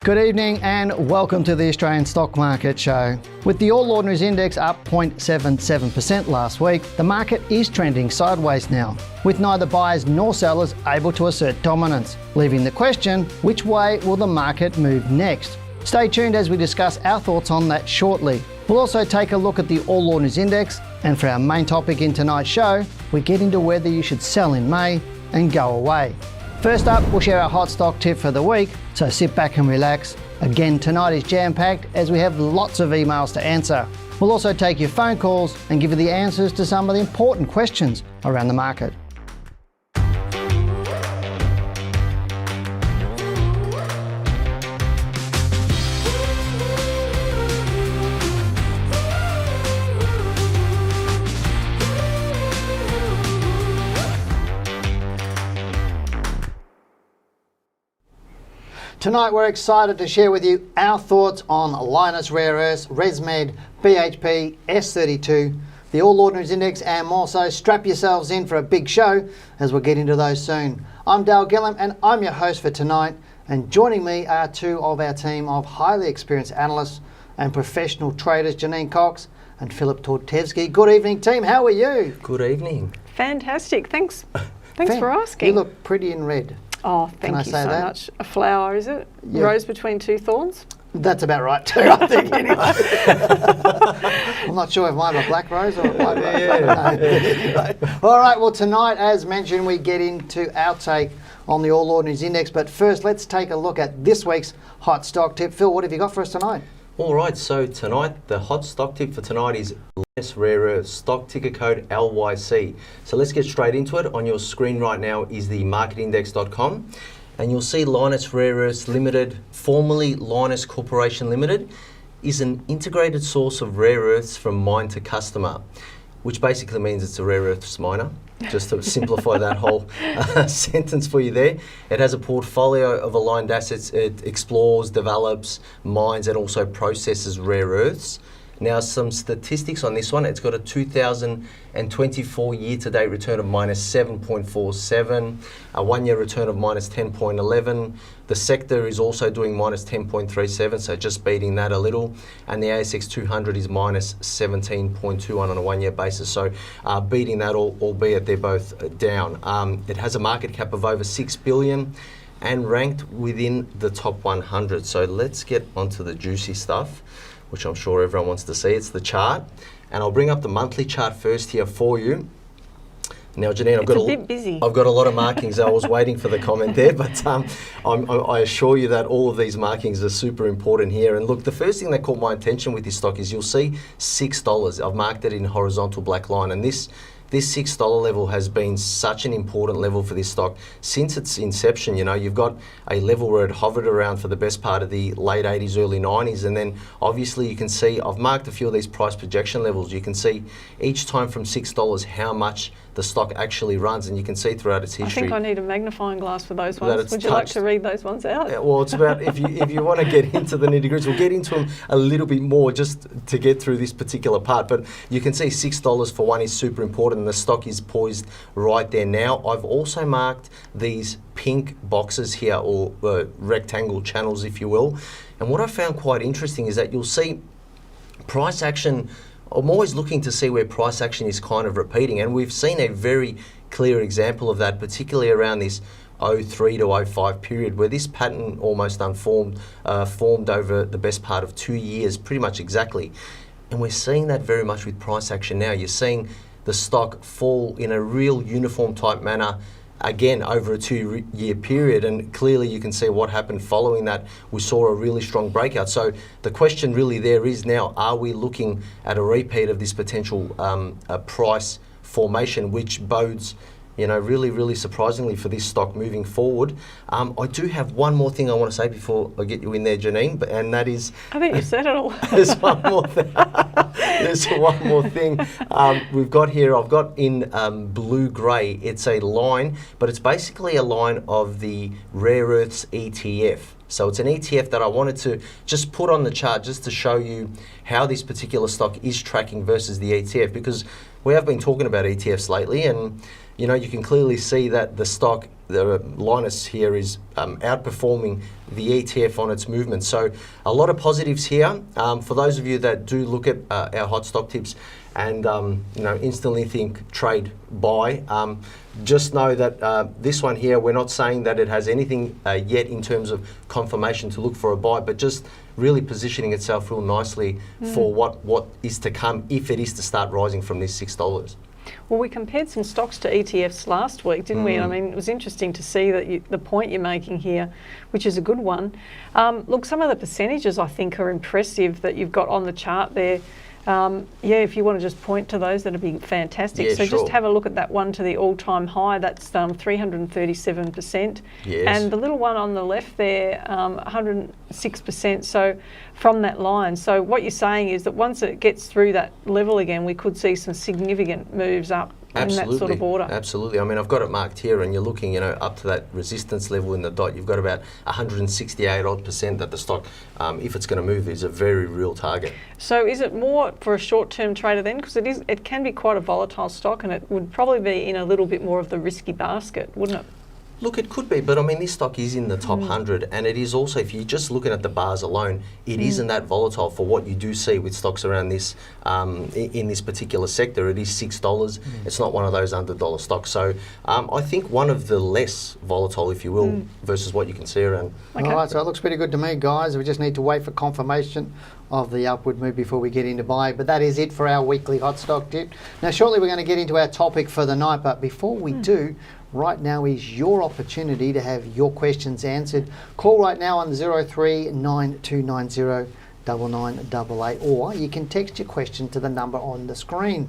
Good evening and welcome to the Australian Stock Market Show. With the All Ordinaries Index up 0.77% last week, the market is trending sideways now, with neither buyers nor sellers able to assert dominance, leaving the question, which way will the market move next? Stay tuned as we discuss our thoughts on that shortly. We'll also take a look at the All Ordinaries Index, and for our main topic in tonight's show, we get into whether you should sell in May and go away. First up, we'll share our hot stock tip for the week, so sit back and relax. Again, tonight is jam-packed as we have lots of emails to answer. We'll also take your phone calls and give you the answers to some of the important questions around the market. Tonight we're excited to share with you our thoughts on Lynas Rare Earths, ResMed, BHP, S32, the All Ordinaries Index and more, so strap yourselves in for a big show as we'll get into those soon. I'm Gillham and I'm your host for tonight, and joining me are two of our team of highly experienced analysts and professional traders, Janine Cox and Philip Tortevsky. Good evening team, how are you? Good evening. Fantastic, thanks for asking. You look pretty in red. Oh, thank you so much. A flower, is it? Yeah. Rose between two thorns? That's about right too, I think, anyway. I'm not sure if mine a black rose or a white rose. Yeah. Anyway. All right, well, tonight, as mentioned, we get into our take on the All Ordinaries Index. But first, let's take a look at this week's hot stock tip. Phil, what have you got for us tonight? All right, so tonight, the hot stock tip for tonight is Lynas Rare Earths, stock ticker code LYC. So let's get straight into it. On your screen right now is the marketindex.com, and you'll see Lynas Rare Earths Limited, formerly Lynas Corporation Limited, is an integrated source of rare earths from mine to customer, which basically means it's a rare earths miner. Just to simplify that whole sentence for you there. It has a portfolio of aligned assets. It explores, develops, mines and also processes rare earths. Now some statistics on this one. It's got a 2024 year-to-date return of minus 7.47, a one-year return of minus 10.11. The sector is also doing minus 10.37, so just beating that a little. And the ASX 200 is minus 17.21 on a one-year basis, so beating that, albeit they're both down. It has a market cap of over 6 billion and ranked within the top 100. So let's get onto the juicy stuff, which I'm sure everyone wants to see. It's the chart. And I'll bring up the monthly chart first here for you. Now, Janine, I've got a lot of markings. I was waiting for the comment there, but I assure you that all of these markings are super important here. And look, the first thing that caught my attention with this stock is you'll see $6. I've marked it in horizontal black line, and this $6 level has been such an important level for this stock since its inception. You know, you've got a level where it hovered around for the best part of the late 80s, early 90s, and then obviously you can see, I've marked a few of these price projection levels. You can see each time from $6 how much the stock actually runs, and you can see throughout its history. I think I need a magnifying glass for those ones. Would you like to read those ones out? Well, it's about, if you want to get into the nitty-gritty, we'll get into them a little bit more just to get through this particular part. But you can see $6 for one is super important, and the stock is poised right there now. I've also marked these pink boxes here, or rectangle channels, if you will. And what I found quite interesting is that you'll see price action. I'm always looking to see where price action is kind of repeating, and we've seen a very clear example of that, particularly around this 03 to 05 period, where this pattern almost formed over the best part of 2 years, pretty much exactly. And we're seeing that very much with price action now. You're seeing the stock fall in a real uniform type manner, again, over a 2 year period, and clearly you can see what happened following that. We saw a really strong breakout. So the question really there is now, are we looking at a repeat of this potential price formation, which bodes, you know, really, really surprisingly for this stock moving forward. I do have one more thing I want to say before I get you in there, Janine, and that is... I think you said it all. There's one more thing. There's one more thing we've got here. I've got in blue-grey. It's a line, but it's basically a line of the Rare Earths ETF. So it's an ETF that I wanted to just put on the chart just to show you how this particular stock is tracking versus the ETF, because we have been talking about ETFs lately, and you know, you can clearly see that the stock the Linus here is outperforming the ETF on its movement. So a lot of positives here. For those of you that do look at our hot stock tips and instantly think trade buy, just know that this one here, we're not saying that it has anything yet in terms of confirmation to look for a buy, but just really positioning itself real nicely for what is to come if it is to start rising from this $6. Well, we compared some stocks to ETFs last week, didn't we? And I mean, it was interesting to see that the point you're making here, which is a good one. Look, some of the percentages I think are impressive that you've got on the chart there. If you want to just point to those, that'd be fantastic. Yeah, so sure. just have a look at that one to the all-time high. That's 337%. Yes. And the little one on the left there, 106%. So from that line. So what you're saying is that once it gets through that level again, we could see some significant moves up in that sort of order. Absolutely. I mean, I've got it marked here, and you're looking, up to that resistance level in the dot. You've got about 168% that the stock, if it's going to move, is a very real target. So is it more for a short-term trader then? Because it can be quite a volatile stock, and it would probably be in a little bit more of the risky basket, wouldn't it? Look, it could be, but I mean, this stock is in the top 100, and it is also, if you're just looking at the bars alone, it isn't that volatile for what you do see with stocks around this, in this particular sector. It is $6. It's not one of those $100 stocks. So I think one of the less volatile, if you will, versus what you can see around. Okay. All right, so it looks pretty good to me, guys. We just need to wait for confirmation of the upward move before we get into buy. But that is it for our weekly hot stock tip. Now, shortly we're going to get into our topic for the night, but before we do, right now is your opportunity to have your questions answered. Call right now on 039290 9988, or you can text your question to the number on the screen.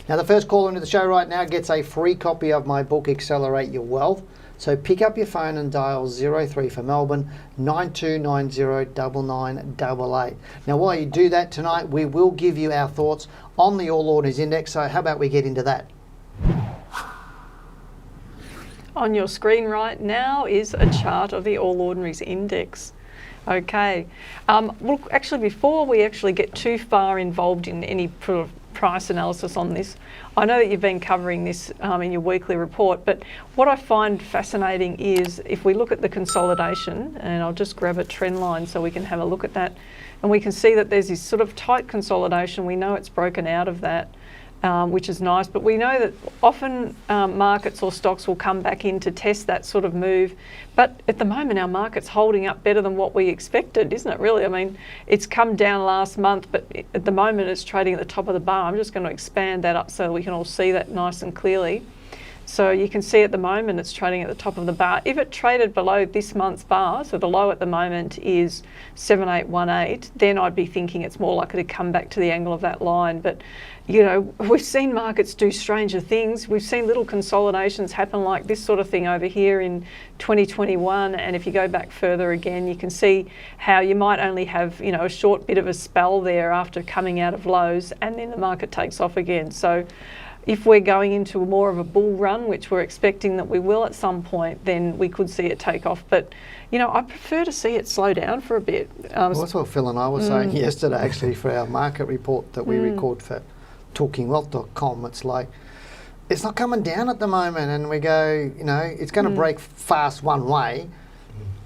Now, the first caller into the show right now gets a free copy of my book, Accelerate Your Wealth. So pick up your phone and dial 03 for Melbourne 9290 9988. Now, while you do that tonight, we will give you our thoughts on the All Ordinaries Index. So how about we get into that? On your screen right now is a chart of the All Ordinaries Index. Okay. Look, actually, before we actually get too far involved in any price analysis on this, I know that you've been covering this in your weekly report, but what I find fascinating is if we look at the consolidation, and I'll just grab a trend line so we can have a look at that, and we can see that there's this sort of tight consolidation. We know it's broken out of that. Which is nice, but we know that often markets or stocks will come back in to test that sort of move. But at the moment, our market's holding up better than what we expected, isn't it, really? I mean, it's come down last month, but at the moment it's trading at the top of the bar. I'm just going to expand that up so we can all see that nice and clearly. So you can see at the moment it's trading at the top of the bar. If it traded below this month's bar, so the low at the moment is 7818, then I'd be thinking it's more likely to come back to the angle of that line. But we've seen markets do stranger things. We've seen little consolidations happen like this sort of thing over here in 2021. And if you go back further again, you can see how you might only have, a short bit of a spell there after coming out of lows, and then the market takes off again. So if we're going into more of a bull run, which we're expecting that we will at some point, then we could see it take off. But, I prefer to see it slow down for a bit. Well, that's what Phil and I were saying yesterday, actually, for our market report that we record for talkingwealth.com. It's like, it's not coming down at the moment, and we go, it's going to break fast one way.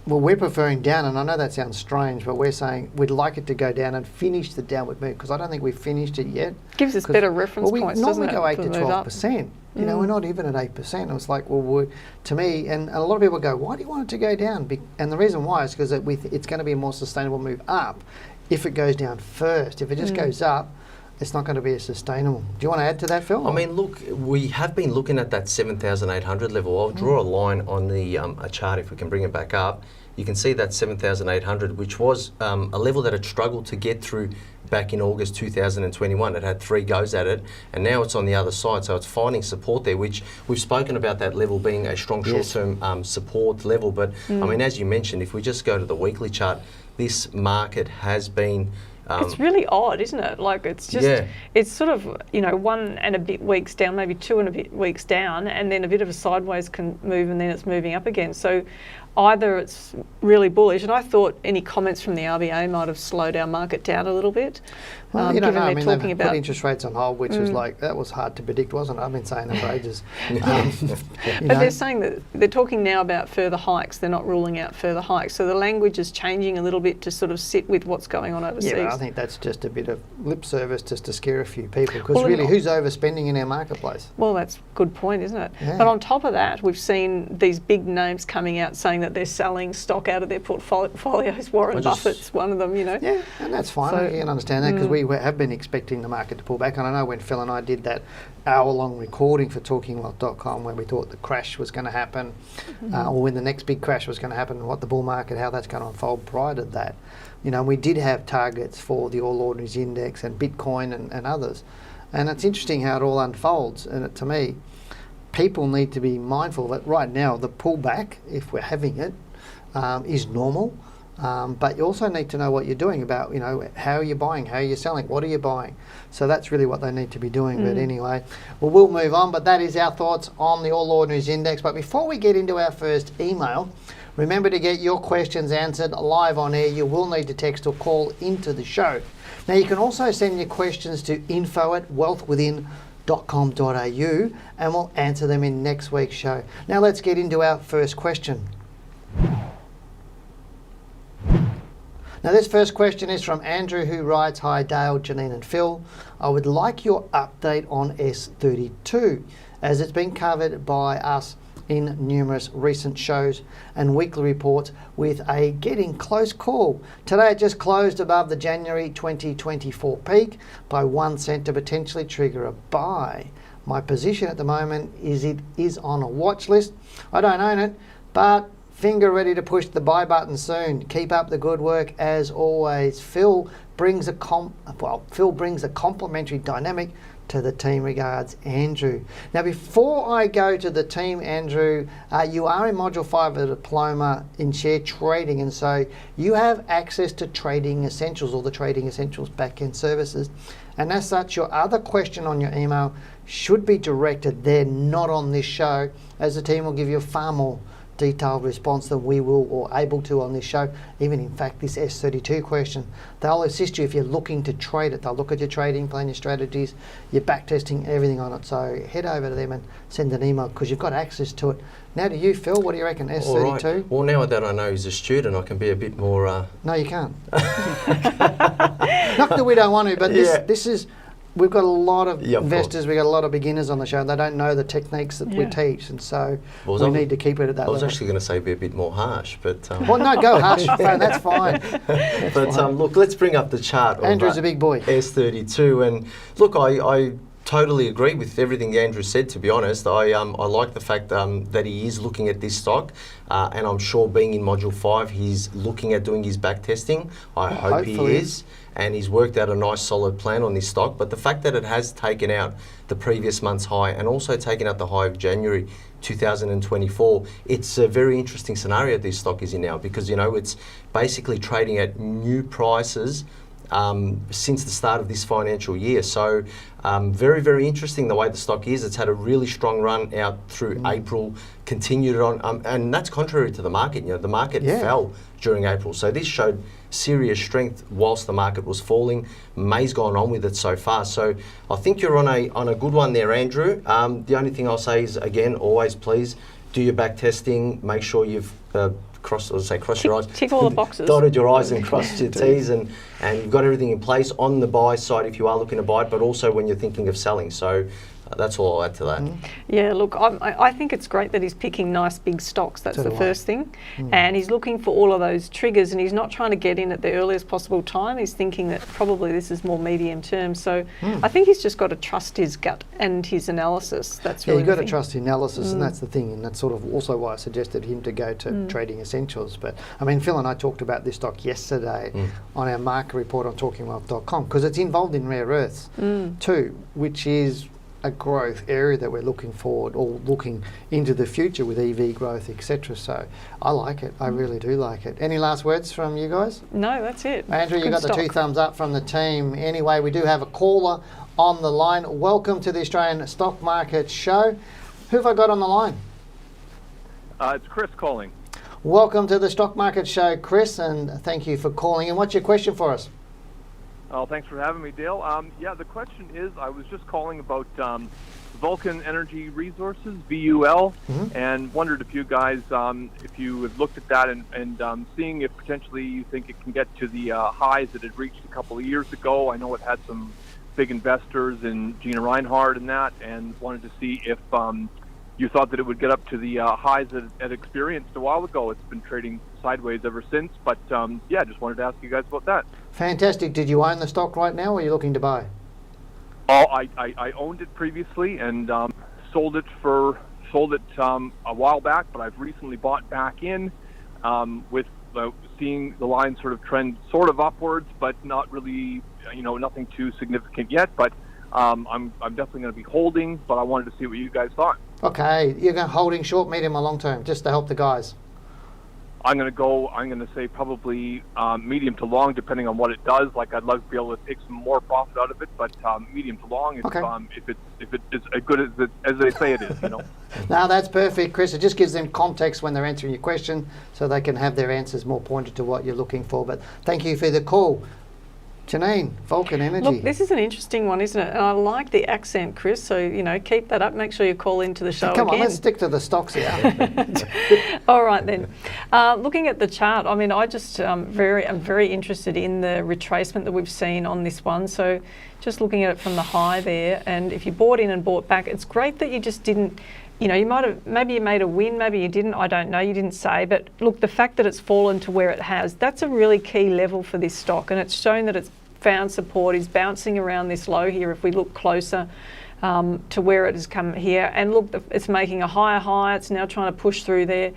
Well, we're preferring down, and I know that sounds strange, but we're saying we'd like it to go down and finish the downward move, because I don't think we've finished it yet. Gives us better reference points, doesn't it? Normally go 8 to 12%. We're not even at 8%. And it's like, to me, and a lot of people go, why do you want it to go down? And the reason why is because it's going to be a more sustainable move up if it goes down first. If it just goes up, it's not going to be as sustainable. Do you want to add to that, Phil? I mean, look, we have been looking at that 7,800 level. I'll draw a line on the a chart if we can bring it back up. You can see that 7,800, which was a level that had struggled to get through back in August 2021. It had 3 goes at it, and now it's on the other side. So it's finding support there, which we've spoken about that level being a strong short-term support level. But I mean, as you mentioned, if we just go to the weekly chart, this market has been it's really odd, isn't it? Like, it's just, it's sort of, 1 and a bit weeks down, maybe 2 and a bit weeks down, and then a bit of a sideways move, and then it's moving up again. So either it's really bullish, and I thought any comments from the RBA might have slowed our market down a little bit. Well, you don't know. I mean, talking they've about put interest rates on hold, which was like, that was hard to predict, wasn't it? I've been saying that for ages. But they're saying that they're talking now about further hikes. They're not ruling out further hikes. So the language is changing a little bit to sort of sit with what's going on overseas. Yeah, but I think that's just a bit of lip service just to scare a few people, because really, who's overspending in our marketplace? Well, that's a good point, isn't it? Yeah. But on top of that, we've seen these big names coming out saying that they're selling stock out of their portfolios. Warren Buffett's one of them, you know. Yeah, and that's fine. I can understand that, because we have been expecting the market to pull back. And I know when Phil and I did that hour-long recording for TalkingWealth.com, when we thought the crash was going to happen, or when the next big crash was going to happen, what the bull market, how that's going to unfold prior to that. You know, we did have targets for the All Ordinaries Index and Bitcoin and others. And it's interesting how it all unfolds. And to me, people need to be mindful that right now the pullback, if we're having it, is normal. But you also need to know what you're doing about, you know, how are you buying, how are you selling, what are you buying? So that's really what they need to be doing. But anyway, we'll move on. But that is our thoughts on the All Ordinaries Index. But before we get into our first email, remember to get your questions answered live on air. You will need to text or call into the show. Now, you can also send your questions to info@wealthwithin.com.au and we'll answer them in next week's show. Now, let's get into our first question. Now, this first question is from Andrew, who writes, "Hi Dale, Janine and Phil. I would like your update on S32, as it's been covered by us in numerous recent shows and weekly reports with a getting close call. Today it just closed above the January 2024 peak by 1 cent to potentially trigger a buy. My position at the moment is it is on a watch list. I don't own it, but finger ready to push the buy button soon. Keep up the good work as always. Phil brings a complimentary dynamic to the team. Regards, Andrew." Now, before I go to the team, Andrew, you are in Module 5 of a diploma in share trading, and so you have access to Trading Essentials, or the Trading Essentials back-end services. And as such, your other question on your email should be directed there, not on this show, as the team will give you a far more detailed response than we will or able to on this show. Even in fact, this S32 question, they'll assist you if you're looking to trade it. They'll look at your trading plan, your strategies, your back testing, everything on it. So head over to them and send an email, because you've got access to it. Now to you, Phil, what do you reckon, S32? All right. Well, now that I know he's a student, I can be a bit more... No, you can't. Not that we don't want to, but this is... We've got a lot of investors, we've got a lot of beginners on the show. They don't know the techniques that we teach, and so we need to keep it at that level. I was actually going to say be a bit more harsh, but... well, no, go harsh. That's fine. But look, let's bring up the chart. Andrew's a big boy. S32, and look, I totally agree with everything Andrew said, to be honest. I like the fact that he is looking at this stock, and I'm sure being in Module 5, he's looking at doing his back testing. I hope he is. And he's worked out a nice solid plan on this stock. But the fact that it has taken out the previous month's high and also taken out the high of January 2024, it's a very interesting scenario this stock is in now, because, you know, it's basically trading at new prices since the start of this financial year. So very, very interesting the way the stock is. It's had a really strong run out through April, continued on, and that's contrary to the market. You know, the market fell during April. So this showed serious strength whilst the market was falling. May's gone on with it so far. So I think you're on a good one there, Andrew. The only thing I'll say is, again, always please do your back testing. Make sure you've cross your eyes. Tick all the boxes. Dotted your I's and crossed your T's, and you've got everything in place on the buy side if you are looking to buy it, but also when you're thinking of selling. So that's all I'll add to that. Yeah, look, I think it's great that he's picking nice big stocks. That's the first thing. And he's looking for all of those triggers, and he's not trying to get in at the earliest possible time. He's thinking that probably this is more medium term. So I think he's just got to trust his gut and his analysis. That's really you've got to trust analysis, and that's the thing. And that's sort of also why I suggested him to go to Trading Essentials. But I mean, Phil and I talked about this stock yesterday on our market report on TalkingWealth.com, because it's involved in rare earths too, which is a growth area that we're looking forward, or looking into the future with EV growth, etc. So I like it. I really do like it. Any last words from you guys? No, that's it. Andrew, you got the 2 thumbs up from the team. Anyway, we do have a caller on the line. Welcome to the Australian Stock Market Show. Who have I got on the line? It's Chris calling. Welcome to the Stock Market Show, Chris, and thank you for calling. And what's your question for us? Oh, thanks for having me, Dale. The question is, I was just calling about Vulcan Energy Resources, VUL, and wondered if you guys, if you had looked at that and seeing if potentially you think it can get to the highs that it reached a couple of years ago. I know it had some big investors in Gina Reinhardt and that, and wanted to see if you thought that it would get up to the highs that it experienced a while ago. It's been trading sideways ever since, but just wanted to ask you guys about that. Fantastic. Did you own the stock right now, or are you looking to buy? Oh, I owned it previously and sold it a while back, but I've recently bought back in with seeing the line sort of trend sort of upwards, but not really, nothing too significant yet. But I'm definitely going to be holding, but I wanted to see what you guys thought. Okay, you're going holding short, medium, or long term, just to help the guys. I'm going to say probably medium to long, depending on what it does. Like, I'd love to be able to take some more profit out of it, but medium to long, if it's as good as they say it is, No, that's perfect, Chris. It just gives them context when they're answering your question, so they can have their answers more pointed to what you're looking for. But thank you for the call. Janine, Vulcan Energy. Look, this is an interesting one, isn't it? And I like the accent, Chris, so, keep that up. Make sure you call into the show Come again. on, let's stick to the stocks here. All right, then. Looking at the chart, I just I'm very interested in the retracement that we've seen on this one. So just looking at it from the high there, and if you bought in and bought back, it's great that you just didn't, maybe you made a win, maybe you didn't, I don't know, you didn't say. But look, the fact that it's fallen to where it has, that's a really key level for this stock, and it's shown that it's found support, is bouncing around this low here if we look closer to where it has come here. And look, it's making a higher high, it's now trying to push through there.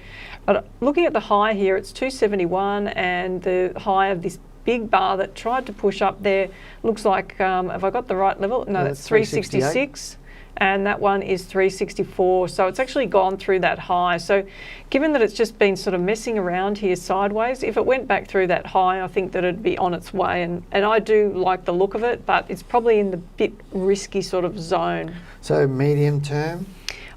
But looking at the high here, it's 271, and the high of this big bar that tried to push up there looks like, have I got the right level? No, that's 366. And that one is 364. So it's actually gone through that high. So given that it's just been sort of messing around here sideways, if it went back through that high, I think that it'd be on its way. And I do like the look of it, but it's probably in the bit risky sort of zone. So medium term?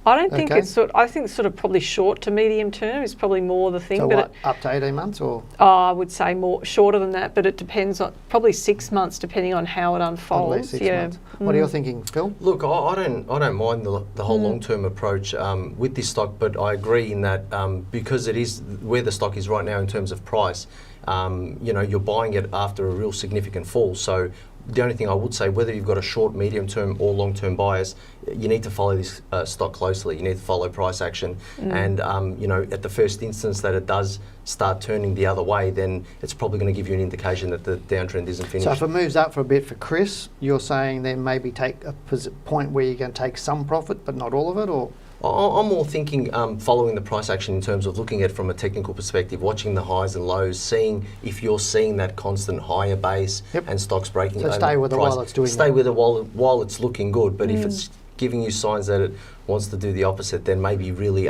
I don't think it's I think it's sort of probably short to medium term is probably more the thing. So but what, up to 18 months or? I would say more shorter than that, but it depends on probably 6 months depending on how it unfolds. At least 6 months. What are you thinking, Phil? Look, I don't mind the whole long-term approach with this stock, but I agree in that because it is where the stock is right now in terms of price, you're buying it after a real significant fall. So the only thing I would say, whether you've got a short, medium-term or long-term bias, you need to follow this stock closely. You need to follow price action. And, at the first instance that it does start turning the other way, then it's probably going to give you an indication that the downtrend isn't finished. So if it moves up for a bit for Chris, you're saying then maybe take a point where you're going to take some profit, but not all of it, or? I'm more thinking following the price action in terms of looking at it from a technical perspective, watching the highs and lows, seeing if you're seeing that constant higher base and stocks breaking over. So stay with it while it's doing that. Stay with it while it's looking good. But if it's giving you signs that it wants to do the opposite, then maybe really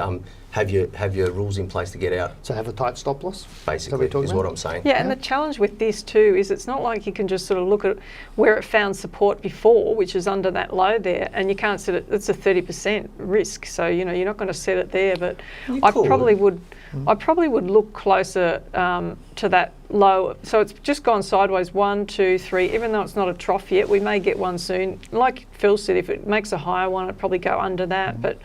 have your rules in place to get out. So have a tight stop loss? Basically, is what I'm saying. Yeah, and the challenge with this too is it's not like you can just sort of look at where it found support before, which is under that low there, and you can't set it, it's a 30% risk. So, you're not going to set it there, but I probably would look closer to that low. So it's just gone sideways, 1, 2, 3, even though it's not a trough yet, we may get one soon. Like Phil said, if it makes a higher one, it'd probably go under that, but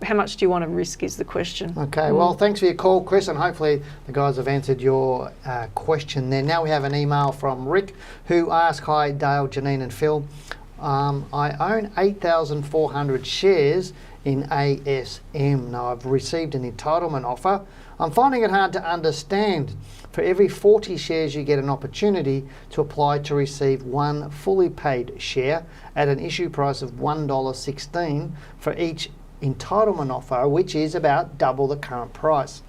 how much do you want to risk is the question. Okay, well, thanks for your call, Chris, and hopefully the guys have answered your question there. Now we have an email from Rick who asked, hi Dale, Janine and Phil. I own 8,400 shares in ASM. Now I've received an entitlement offer. I'm finding it hard to understand. For every 40 shares you get an opportunity to apply to receive one fully paid share at an issue price of $1.16 for each entitlement offer, which is about double the current price.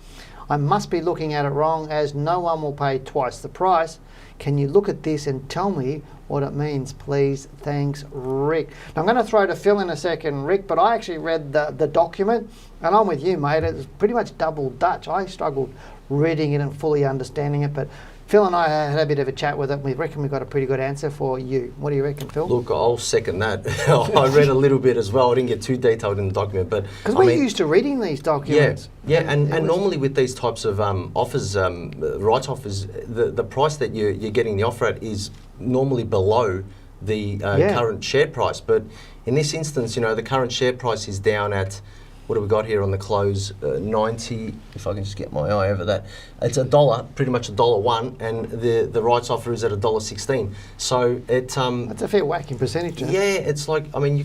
I must be looking at it wrong, as no one will pay twice the price. Can you look at this and tell me what it means, please? Thanks, Rick. Now, I'm going to throw to Phil in a second, Rick, but I actually read the document, and I'm with you, mate. It's pretty much double Dutch. I struggled reading it and fully understanding it, but Phil and I had a bit of a chat with it. We reckon we got a pretty good answer for you. What do you reckon, Phil? Look, I'll second that. I read a little bit as well. I didn't get too detailed in the document, but Because we're used to reading these documents. Yeah, and normally with these types of offers, rights offers, the price that you're getting the offer at is normally below the current share price. But in this instance, the current share price is down at, what have we got here on the close? 90. If I can just get my eye over that, it's $1, pretty much $1.01, and the rights offer is at $1.16. So it That's a fair whacking percentage. Isn't it? yeah, it's like, I mean, you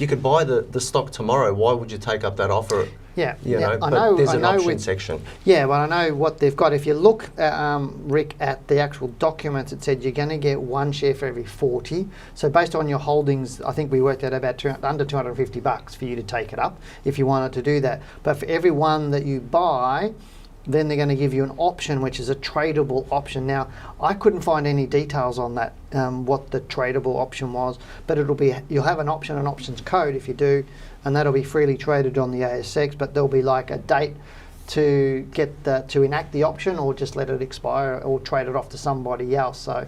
could buy the stock tomorrow. Why would you take up that offer? Yeah, But there's an option section. Yeah, well, I know what they've got. If you look, Rick, at the actual documents, it said you're going to get one share for every 40. So based on your holdings, I think we worked out about under $250 for you to take it up if you wanted to do that. But for every one that you buy, then they're going to give you an option, which is a tradable option. Now, I couldn't find any details on that, what the tradable option was, but you'll have an option, an options code if you do, and that'll be freely traded on the ASX, but there'll be like a date to to enact the option, or just let it expire, or trade it off to somebody else. So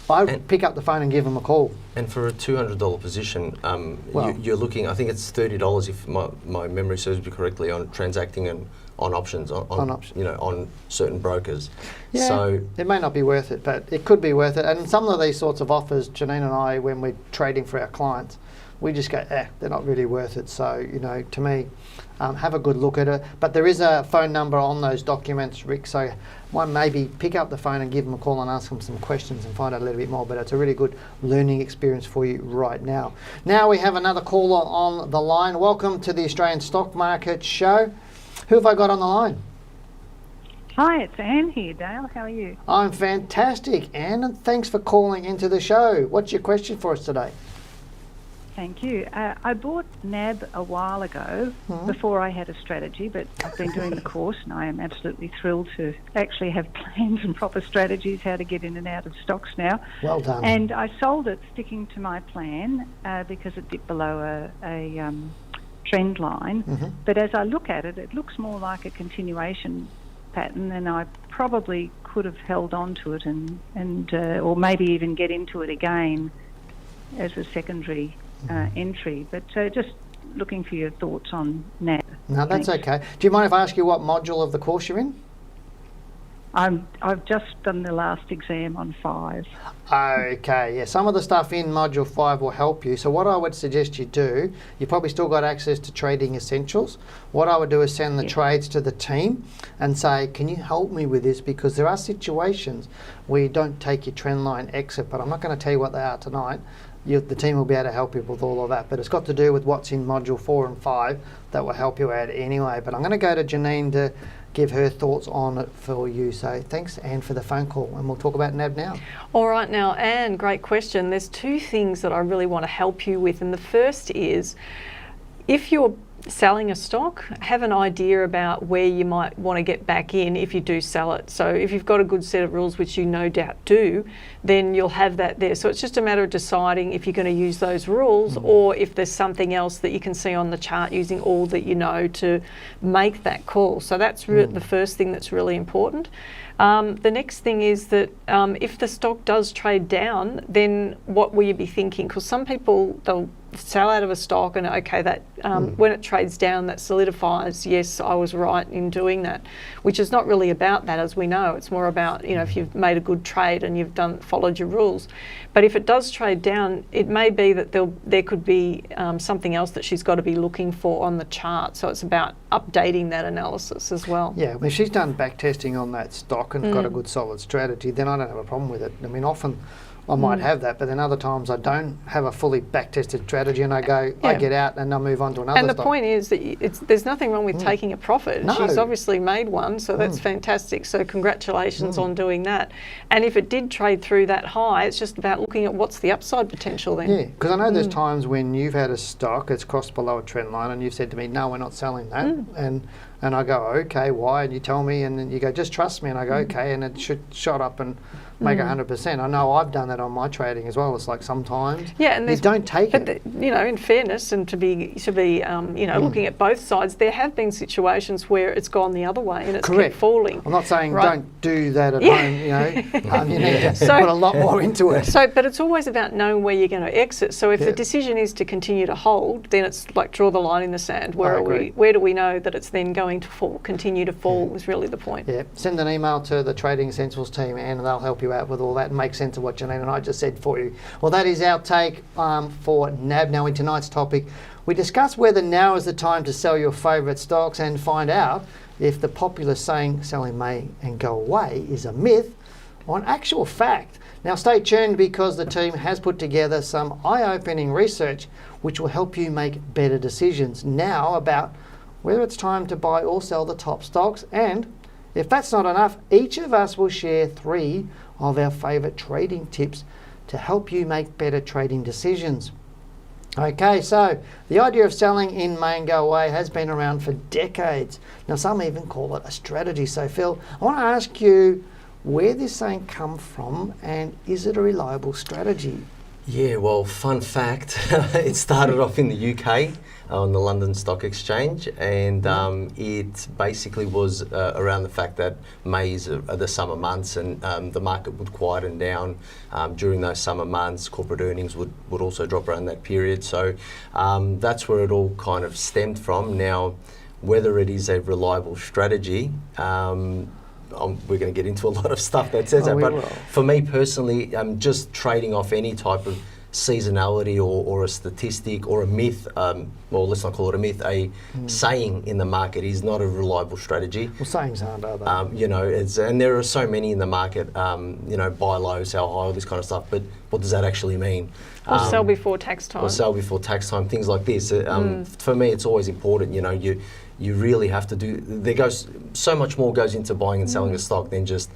I would pick up the phone and give them a call. And for a $200 position, you're looking, I think it's $30 if my memory serves me correctly, on transacting and on options, on certain brokers. Yeah, so it may not be worth it, but it could be worth it. And some of these sorts of offers, Janine and I, when we're trading for our clients, we just go, they're not really worth it. So, to me, have a good look at it. But there is a phone number on those documents, Rick, so maybe pick up the phone and give them a call and ask them some questions and find out a little bit more. But it's a really good learning experience for you right now. Now we have another caller on the line. Welcome to the Australian Stock Market Show. Who have I got on the line? Hi, it's Anne here, Dale. How are you? I'm fantastic, Anne, and thanks for calling into the show. What's your question for us today? Thank you. I bought NAB a while ago, before I had a strategy, but I've been doing the course and I am absolutely thrilled to actually have plans and proper strategies how to get in and out of stocks now. Well done. And I sold it sticking to my plan because it dipped below a trend line. But as I look at it, it looks more like a continuation pattern, and I probably could have held on to it and or maybe even get into it again as a secondary entry. But just looking for your thoughts on NAB. No, that's okay. Do you mind if I ask you what module of the course you're in? I've just done the last exam on 5. Okay, yeah. Some of the stuff in Module 5 will help you. So what I would suggest you do, you've probably still got access to Trading Essentials. What I would do is send the trades to the team and say, can you help me with this? Because there are situations where you don't take your trend line exit, but I'm not going to tell you what they are tonight. The team will be able to help you with all of that. But it's got to do with what's in Module 4 and 5 that will help you out anyway. But I'm going to go to Janine to give her thoughts on it for you. So thanks, Anne, for the phone call, and we'll talk about NAB now. All right, now, Anne, great question. There's 2 things that I really want to help you with, and the first is, if you're selling a stock, have an idea about where you might want to get back in if you do sell it. So if you've got a good set of rules, which you no doubt do, then you'll have that there. So it's just a matter of deciding if you're going to use those rules or if there's something else that you can see on the chart using all that you know to make that call. So that's the first thing that's really important. The next thing is that if the stock does trade down, then what will you be thinking? Because some people, they'll sell out of a stock and that when it trades down, that solidifies, yes, I was right in doing that, which is not really about that, as we know. It's more about, if you've made a good trade and you've followed your rules. But if it does trade down, it may be that there could be something else that she's got to be looking for on the chart. So it's about updating that analysis as well. Yeah, if she's done back testing on that stock and got a good solid strategy, then I don't have a problem with it. I mean, often I might have that, but then other times I don't have a fully back-tested strategy and I go, I get out and I move on to another And the stock. point is that there's nothing wrong with taking a profit. No. She's obviously made one, so that's fantastic. So congratulations on doing that. And if it did trade through that high, it's just about looking at what's the upside potential then. Yeah, because I know there's times when you've had a stock, it's crossed below a trend line and you've said to me, no, we're not selling that. And And I go, okay, why? And you tell me, and then you go, just trust me. And I go, okay, and it should shot up and make 100%. I know I've done that on my trading as well. It's like sometimes and you don't take it. In fairness, and to be looking at both sides, there have been situations where it's gone the other way and it's kept falling. I'm not saying don't do that at home. You need to put a lot more into it. But it's always about knowing where you're going to exit. So if the decision is to continue to hold, then it's like draw the line in the sand. Where do we know that it's then going to fall, continue to fall is really the point. Yeah, send an email to the Trading Essentials team and they'll help you out with all that and make sense of what Janine and I just said for you. Well, that is our take for NAB. Now, in tonight's topic, we discuss whether now is the time to sell your favourite stocks and find out if the popular saying selling may and go away is a myth or an actual fact. Now, stay tuned because the team has put together some eye-opening research which will help you make better decisions now about whether it's time to buy or sell the top stocks. And if that's not enough, each of us will share 3 of our favourite trading tips to help you make better trading decisions. Okay, so the idea of selling in may and go away has been around for decades. Now, some even call it a strategy. So, Phil, I want to ask you where this saying come from and is it a reliable strategy? Yeah, well, fun fact, it started off in the UK on the London Stock Exchange, and it basically was around the fact that May's are the summer months, and the market would quieten down during those summer months. Corporate earnings would also drop around that period. So that's where it all kind of stemmed from. Now, whether it is a reliable strategy, we're going to get into a lot of stuff that says that, but for me personally, just trading off any type of seasonality or a statistic or a myth, well, let's not call it a myth, a saying in the market is not a reliable strategy. Well, sayings aren't, are they? And there are so many in the market, buy low, sell high, all this kind of stuff, but what does that actually mean? Or sell before tax time. Or sell before tax time, things like this. For me, it's always important, you really have to do, there goes, so much more goes into buying and selling a stock than just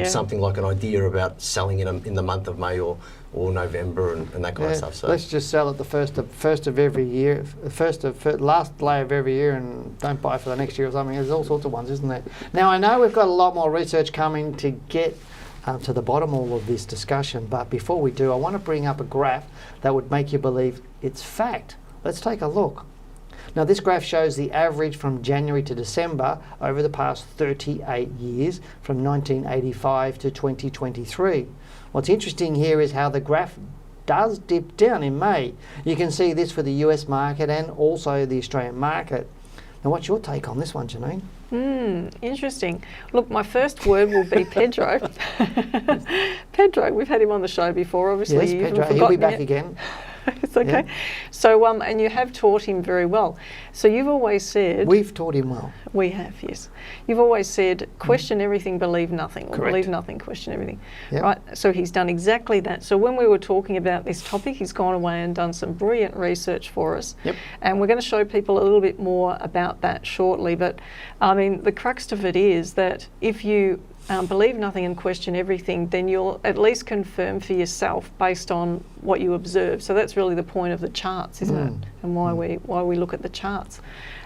something like an idea about selling in the month of May or November and that kind of stuff. So let's just sell it the first of every year, last day of every year, and don't buy for the next year or something. There's all sorts of ones, isn't there? Now, I know we've got a lot more research coming to get to the bottom of all of this discussion, but before we do, I want to bring up a graph that would make you believe it's fact. Let's take a look. Now, this graph shows the average from January to December over the past 38 years, from 1985 to 2023. What's interesting here is how the graph does dip down in May. You can see this for the US market and also the Australian market. Now, what's your take on this one, Janine? Interesting. Look, my first word will be Pedro. Pedro, we've had him on the show before, obviously. Yes, Pedro, he'll be back again. It's okay. Yeah. So, and you have taught him very well. So you've always said... We've taught him well. We have, yes. You've always said, question everything, believe nothing. Or believe nothing, question everything. Yep. Right? So he's done exactly that. So when we were talking about this topic, he's gone away and done some brilliant research for us. Yep. And we're going to show people a little bit more about that shortly. But, I mean, the crux of it is that if you... believe nothing and question everything, then you'll at least confirm for yourself based on what you observe. So that's really the point of the charts, isn't it? And why we look at the charts.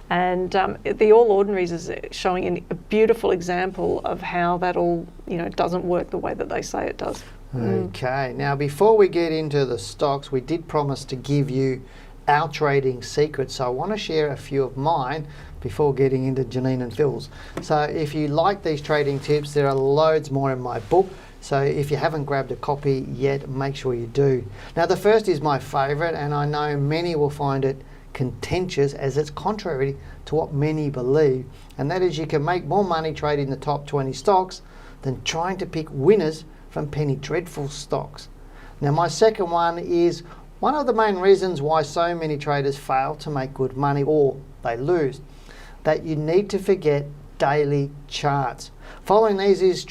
And the All Ordinaries is showing a beautiful example of how that all doesn't work the way that they say it does. Okay, now before we get into the stocks, we did promise to give you our trading secrets, so I want to share a few of mine before getting into Janine and Phil's. So if you like these trading tips, there are loads more in my book. So if you haven't grabbed a copy yet, make sure you do. Now, the first is my favourite, and I know many will find it contentious as it's contrary to what many believe, and that is you can make more money trading the top 20 stocks than trying to pick winners from penny dreadful stocks. Now, my second one is one of the main reasons why so many traders fail to make good money or they lose, that you need to forget daily charts. Following these is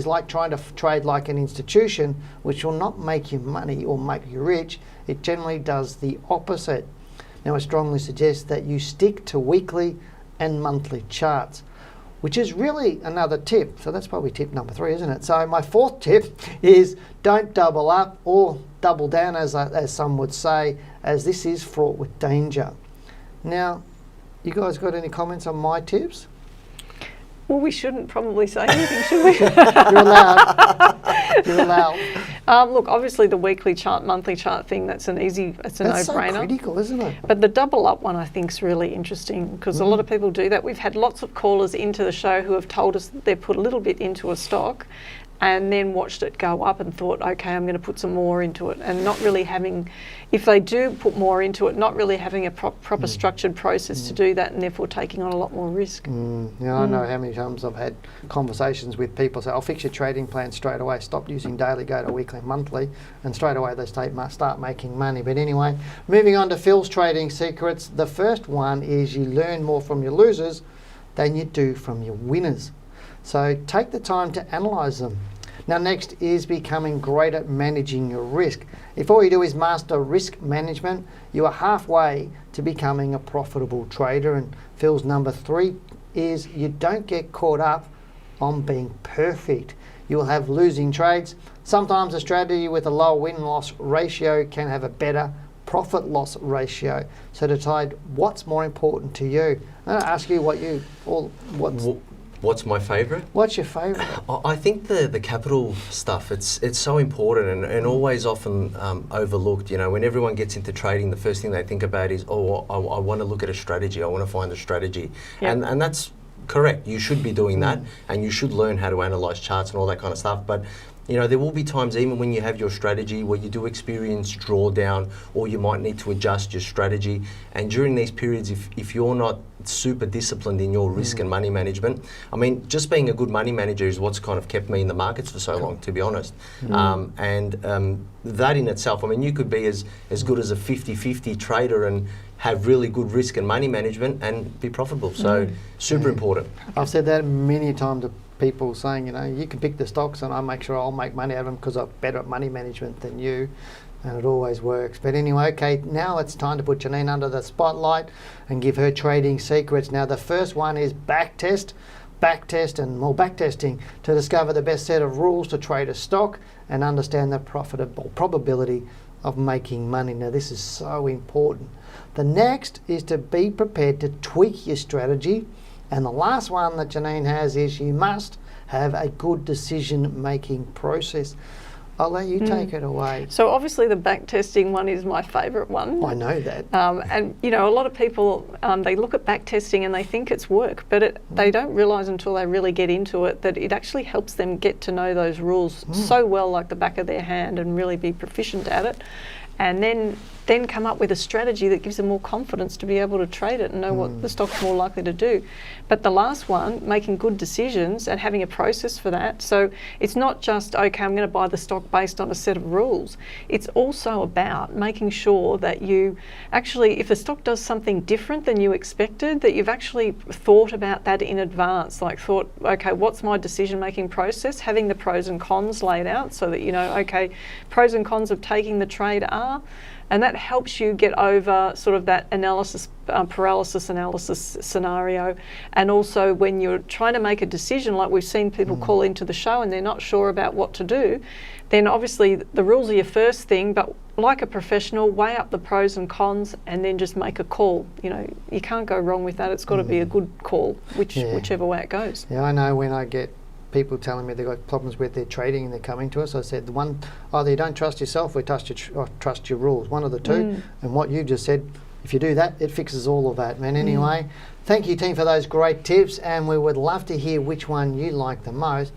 like trying to trade like an institution, which will not make you money or make you rich. It generally does the opposite. Now, I strongly suggest that you stick to weekly and monthly charts, which is really another tip. So that's probably tip number 3, isn't it? So my fourth tip is don't double up or double down, as some would say, as this is fraught with danger. Now, You guys got any comments on my tips? Well, we shouldn't probably say anything, should we? You're allowed. You're allowed. Look, obviously the weekly chart, monthly chart thing, it's a That's no-brainer. so critical, isn't it? But the double up one I think is really interesting because a lot of people do that. We've had lots of callers into the show who have told us that they've put a little bit into a stock and then watched it go up and thought, okay, I'm going to put some more into it, and not really having, if they do put more into it, not really having a proper structured process to do that, and therefore taking on a lot more risk. Yeah, I know how many times I've had conversations with people say, I'll fix your trading plan straight away, stop using daily, go to weekly, monthly, and straight away they start making money. But anyway, moving on to Phil's trading secrets. The first one is you learn more from your losers than you do from your winners. So take the time to analyse them. Now next is becoming great at managing your risk. If all you do is master risk management, you are halfway to becoming a profitable trader. And Phil's number 3 is you don't get caught up on being perfect. You will have losing trades. Sometimes a strategy with a lower win-loss ratio can have a better profit-loss ratio. So decide what's more important to you. I'm going to ask you What's my favourite? What's your favourite? I think the capital stuff, it's so important and always often overlooked. You know, when everyone gets into trading, the first thing they think about is, I want to look at a strategy, I want to find a strategy. Yep. And that's correct. You should be doing that, and you should learn how to analyse charts and all that kind of stuff. But you know, there will be times even when you have your strategy where you do experience drawdown, or you might need to adjust your strategy. And during these periods, if you're not super disciplined in your risk and money management, I mean, just being a good money manager is what's kind of kept me in the markets for so long, to be honest. That in itself, I mean, you could be as good as a 50-50 trader and have really good risk and money management and be profitable. So super important. I've said that many times to people, saying, you know, you can pick the stocks and I make sure I'll make money out of them because I'm better at money management than you, and it always works. But anyway, okay, now it's time to put Janine under the spotlight and give her trading secrets. Now the first one is backtesting to discover the best set of rules to trade a stock and understand the probability of making money. Now this is so important. The next is to be prepared to tweak your strategy. And the last one that Janine has is you must have a good decision-making process. I'll let you take it away. So obviously the back testing one is my favourite one. I know that. And you know, a lot of people, they look at back testing and they think it's work, but they don't realise until they really get into it that it actually helps them get to know those rules so well, like the back of their hand, and really be proficient at it. And then come up with a strategy that gives them more confidence to be able to trade it and know what the stock's more likely to do. But the last one, making good decisions and having a process for that. So it's not just, okay, I'm going to buy the stock based on a set of rules. It's also about making sure that you actually, if the stock does something different than you expected, that you've actually thought about that in advance, like thought, okay, what's my decision-making process? Having the pros and cons laid out so that you know, okay, pros and cons of taking the trade are. And that helps you get over sort of that paralysis analysis scenario. And also when you're trying to make a decision, like we've seen people call into the show and they're not sure about what to do, then obviously the rules are your first thing, but like a professional, weigh up the pros and cons and then just make a call. You know, you can't go wrong with that. It's got to be a good call, whichever way it goes. Yeah, I know when I get people telling me they've got problems with their trading and they're coming to us, I said, the one, either you don't trust yourself or trust your rules, one of the two. And what you just said, if you do that, it fixes all of that. And anyway, thank you team for those great tips, and we would love to hear which one you like the most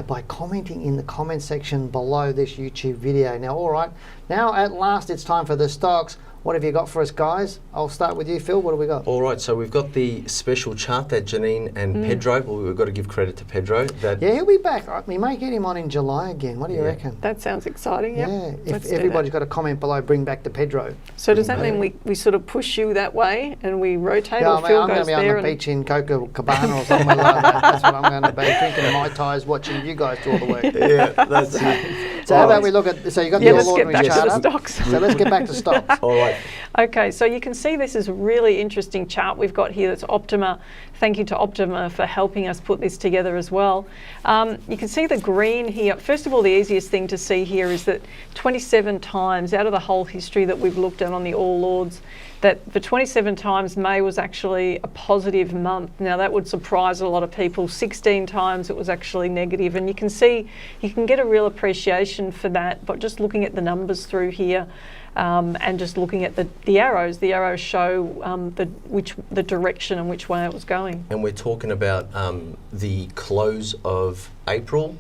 by commenting in the comment section below this YouTube video. Now, all right, now at last it's time for the stocks. What have you got for us, guys? I'll start with you, Phil. What have we got? All right, so we've got the special chart that Janine and Pedro, well, we've got to give credit to Pedro. Yeah, he'll be back. We may get him on in July again. What do you reckon? That sounds exciting, Yeah, if everybody's got a comment below, bring back to Pedro. So does that mean we sort of push you that way and we rotate, or Yeah, Phil I'm going to goes be on there the beach in Copacabana or somewhere like that. That's what I'm going to be, drinking Mai Tais, watching you guys do all the work. Yeah, that's it. So how about we look at, so you got the let's All get Ordinary back to chart the up. stocks. So let's get back to stocks. All right. Okay, so you can see this is a really interesting chart we've got here. That's Optima thank you to Optima for helping us put this together as well. You can see the green here. First of all, the easiest thing to see here is that 27 times out of the whole history that we've looked at on the All Lords, that for 27 times May was actually a positive month. Now that would surprise a lot of people. 16 times it was actually negative, and you can see, you can get a real appreciation for that, but just looking at the numbers through here. And just looking at the arrows show the direction and which way it was going. And we're talking about the close of April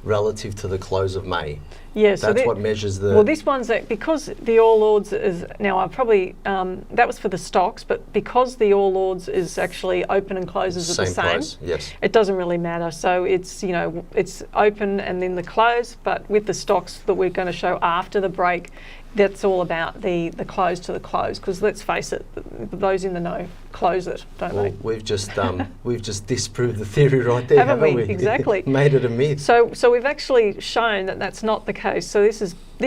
relative to the close of May. Yeah, so that's what measures the... Well, this one's because the All Lords is now, I probably that was for the stocks, but because the All Lords is actually open and closes at the same, close, yes. It doesn't really matter. So it's, you know, it's open and then the close, but with the stocks that we're going to show after the break, that's all about the close to the close, because let's face it, those in the know close it, don't they? We've just disproved the theory right there, haven't we? Exactly. Made it a myth. So we've actually shown that that's not the case. So this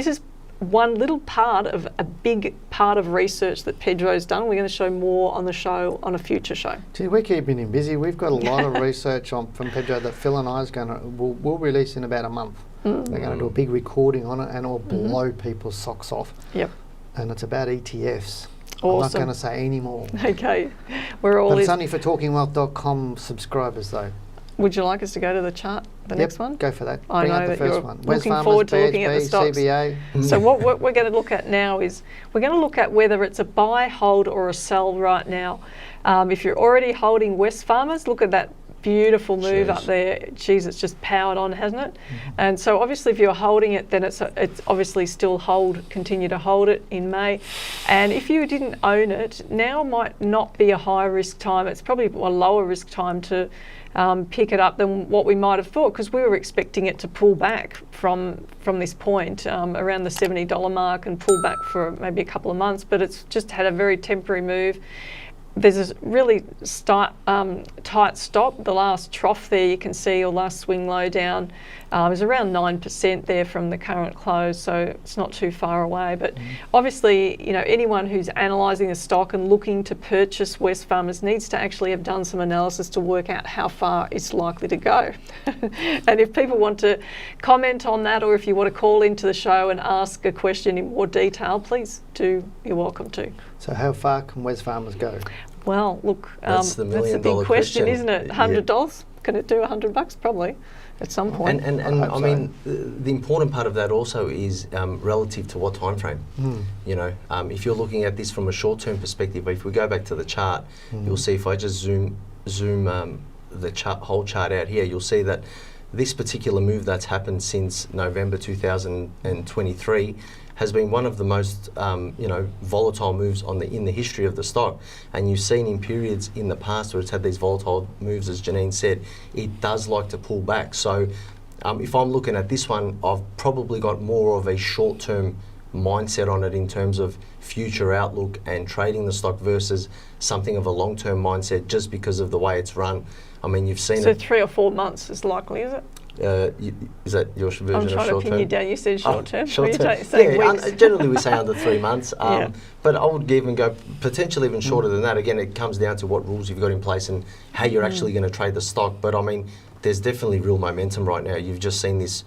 is one little part of a big part of research that Pedro's done. We're going to show more on the show on a future show. Gee, we're keeping him busy. We've got a lot of research from Pedro that Phil and I will release in about a month. They're going to do a big recording on it, and it'll blow people's socks off. Yep. And it's about ETFs. Awesome. I'm not going to say any more. Okay. We're all... But it's only for talkingwealth.com subscribers though. Would you like us to go to the chart, the next one? Go for that. I Bring know out the that first you're one. looking Wesfarmers, forward to BHP, looking at the stocks. CBA. So what we're going to look at now is we're going to look at whether it's a buy, hold or a sell right now. If you're already holding Wesfarmers, look at that beautiful move up there. Geez, it's just powered on, hasn't it? And so obviously if you're holding it, then it's obviously still continue to hold it in May. And if you didn't own it, now might not be a high risk time. It's probably a lower risk time to pick it up than what we might have thought, because we were expecting it to pull back from this point around the $70 mark and pull back for maybe a couple of months, but it's just had a very temporary move. There's a really tight stop. The last trough there you can see, or last swing low down, is around 9% there from the current close, so it's not too far away. But obviously, you know, anyone who's analysing a stock and looking to purchase Wesfarmers needs to actually have done some analysis to work out how far it's likely to go. And if people want to comment on that, or if you want to call into the show and ask a question in more detail, please do. You're welcome to. So how far can Wesfarmers go? Well, look, that's the big question, isn't it? $100? Can it do $100? Probably, at some point. And I mean, the important part of that also is relative to what time frame. You know, if you're looking at this from a short-term perspective, if we go back to the chart, you'll see, if I just zoom the whole chart out here, you'll see that this particular move that's happened since November 2023 has been one of the most volatile moves in the history of the stock. And you've seen in periods in the past where it's had these volatile moves, as Janine said, it does like to pull back. So if I'm looking at this one, I've probably got more of a short-term mindset on it in terms of future outlook and trading the stock versus something of a long-term mindset, just because of the way it's run. I mean, you've seen so 3 or 4 months is likely, is it? Is that your version of short term? I'm trying to pin you down. You said short term. Short term. Weeks. Generally we say under 3 months. But I would even go potentially even shorter than that. Again, it comes down to what rules you've got in place and how you're actually going to trade the stock. But I mean, there's definitely real momentum right now. You've just seen this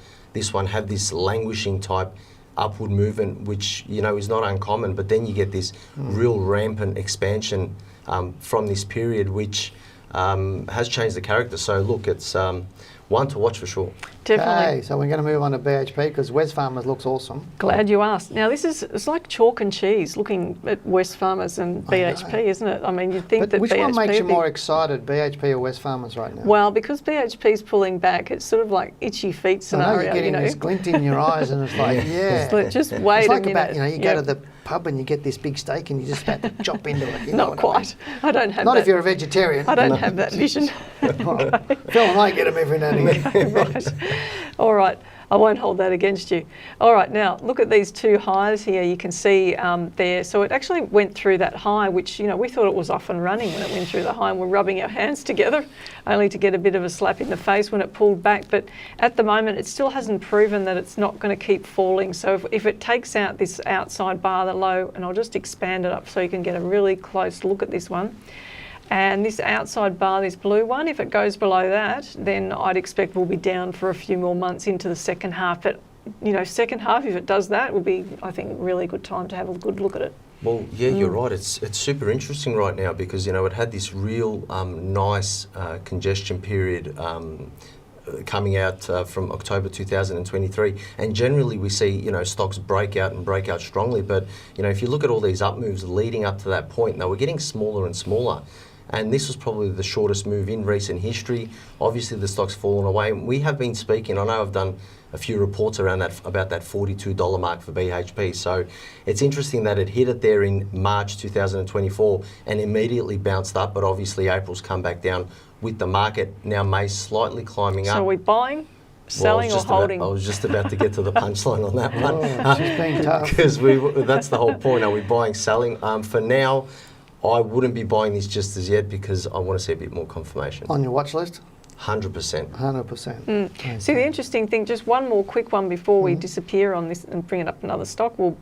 one have this languishing type upward movement, which, you know, is not uncommon. But then you get this real rampant expansion from this period, which has changed the character. So look, it's one to watch for sure. Definitely. Okay, so we're going to move on to BHP because Wesfarmers looks awesome. Glad you asked. Now it's like chalk and cheese looking at Wesfarmers and BHP, isn't it? I mean, you'd think that which BHP one makes you more excited, BHP or Wesfarmers right now? Well, because BHP's pulling back, it's sort of like itchy feet scenario. I know you're getting this glint in your eyes, and it's like, just wait it's like a minute. you go to the pub and you get this big steak and you just about to chop into it. Not quite. I don't have Not that. if you're a vegetarian. I don't have that vision. Phil and I get them every now and again. Right. All right. I won't hold that against you. All right, now look at these two highs here. You can see there. So it actually went through that high, which, you know, we thought it was off and running when it went through the high, and we're rubbing our hands together only to get a bit of a slap in the face when it pulled back. But at the moment, it still hasn't proven that it's not going to keep falling. So if it takes out this outside bar, the low, and I'll just expand it up so you can get a really close look at this one. And this outside bar, this blue one, if it goes below that, then I'd expect we'll be down for a few more months into the second half. But, second half, if it does that, will be, I think, a really good time to have a good look at it. Well, yeah, you're right. It's super interesting right now because, it had this real nice congestion period coming out from October 2023, and generally we see stocks break out strongly. But if you look at all these up moves leading up to that point, they were getting smaller and smaller, and this was probably the shortest move in recent history. Obviously, the stock's fallen away. We have been speaking. I know I've done a few reports around that about that $42 mark for BHP. So it's interesting that it hit it there in March 2024 and immediately bounced up. But obviously, April's come back down with the market now May slightly climbing up. So are we buying, selling, or holding? I was just about to get to the punchline on that one. Oh, she's being tough. Because that's the whole point. Are we buying, selling? For now, I wouldn't be buying this just as yet because I want to see a bit more confirmation. On your watch list? 100%. 100%. Okay. See, the interesting thing, just one more quick one before we disappear on this and bring it up another stock. We'll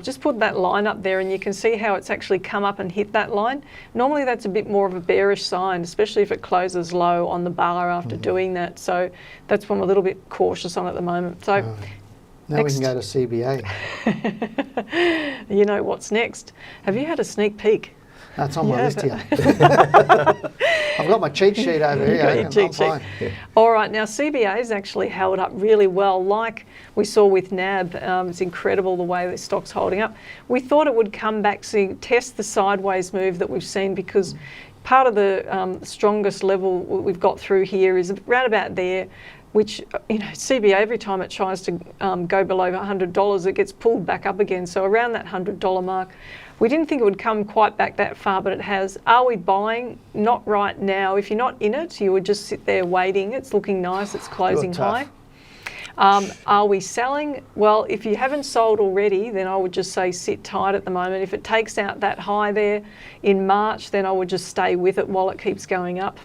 just put that line up there and you can see how it's actually come up and hit that line. Normally that's a bit more of a bearish sign, especially if it closes low on the bar after doing that. So that's one I'm a little bit cautious on at the moment. So now we can go to CBA. You know what's next. Have you had a sneak peek? That's on my list here. I've got my cheat sheet over here. Got your cheat sheet. Yeah. All right, now CBA has actually held up really well, like we saw with NAB. It's incredible the way this stock's holding up. We thought it would come back, test the sideways move that we've seen, because part of the strongest level we've got through here is around about there, which, CBA, every time it tries to go below $100, it gets pulled back up again. So around that $100 mark. We didn't think it would come quite back that far, but it has. Are we buying? Not right now. If you're not in it, you would just sit there waiting. It's looking nice. It's closing high. Are we selling? Well, if you haven't sold already, then I would just say sit tight at the moment. If it takes out that high there in March, then I would just stay with it while it keeps going up.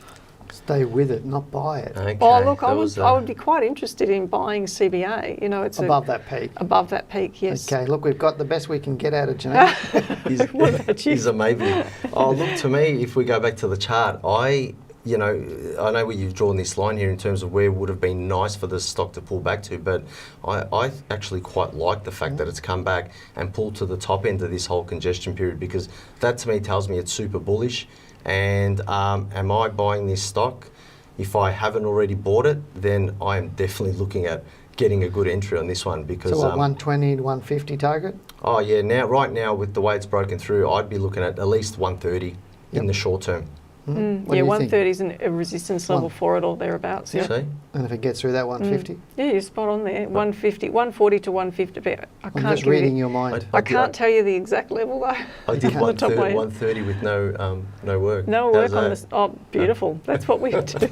Stay with it, not buy it. Okay. Oh, look, I would be quite interested in buying CBA. It's above that peak. Above that peak, yes. Okay, look, we've got the best we can get out of Janine. He's a maybe. Oh, look, to me, if we go back to the chart, I know where you've drawn this line here in terms of where would have been nice for the stock to pull back to, but I actually quite like the fact that it's come back and pulled to the top end of this whole congestion period, because that to me tells me it's super bullish. And am I buying this stock? If I haven't already bought it, then I am definitely looking at getting a good entry on this one, because... So what, 120 to 150 target? Oh yeah, right now with the way it's broken through, I'd be looking at least 130 in the short term. Yeah, 130 is a resistance level for it or thereabouts. Yeah. See? And if it gets through that 150? Yeah, you're spot on there. 140 to 150. I'm just reading your mind. I can't tell you the exact level though. I did 130 with no work. No work on this. Oh, beautiful. That's what we do.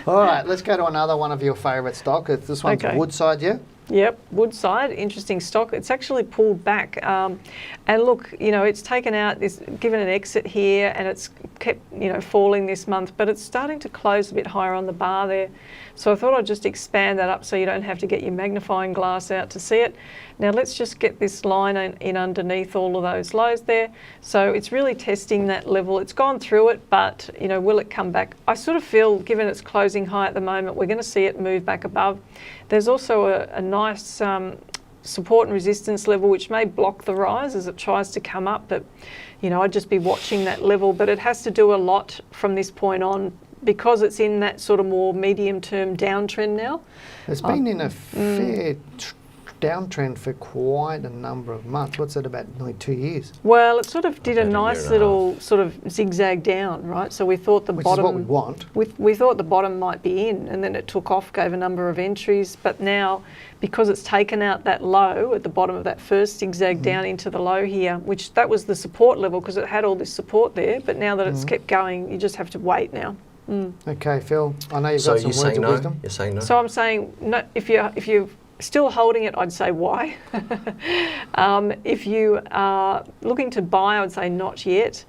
All right, let's go to another one of your favourite stock. This one's Woodside, yeah? Yep, Woodside, interesting stock. It's actually pulled back, and look, it's taken out this, given an exit here, and it's kept, falling this month, but it's starting to close a bit higher on the bar there. So I thought I'd just expand that up so you don't have to get your magnifying glass out to see it. Now let's just get this line in underneath all of those lows there. So it's really testing that level. It's gone through it, but will it come back? I sort of feel, given its closing high at the moment, we're going to see it move back above. There's also a nice support and resistance level which may block the rise as it tries to come up, but I'd just be watching that level. But it has to do a lot from this point on, because it's in that sort of more medium-term downtrend now. It's been in a fair downtrend for quite a number of months. What's it, about nearly 2 years? Well, it sort of did a nice little sort of zigzag down, right? So we thought the bottom... Which is what we want. We thought the bottom might be in, and then it took off, gave a number of entries. But now, because it's taken out that low at the bottom of that first zigzag down into the low here, which that was the support level because it had all this support there, but now that it's kept going, you just have to wait now. Okay, Phil, I know you've got some words of wisdom. You're saying no? So I'm saying, no, if you're still holding it, I'd say why. If you are looking to buy, I would say not yet.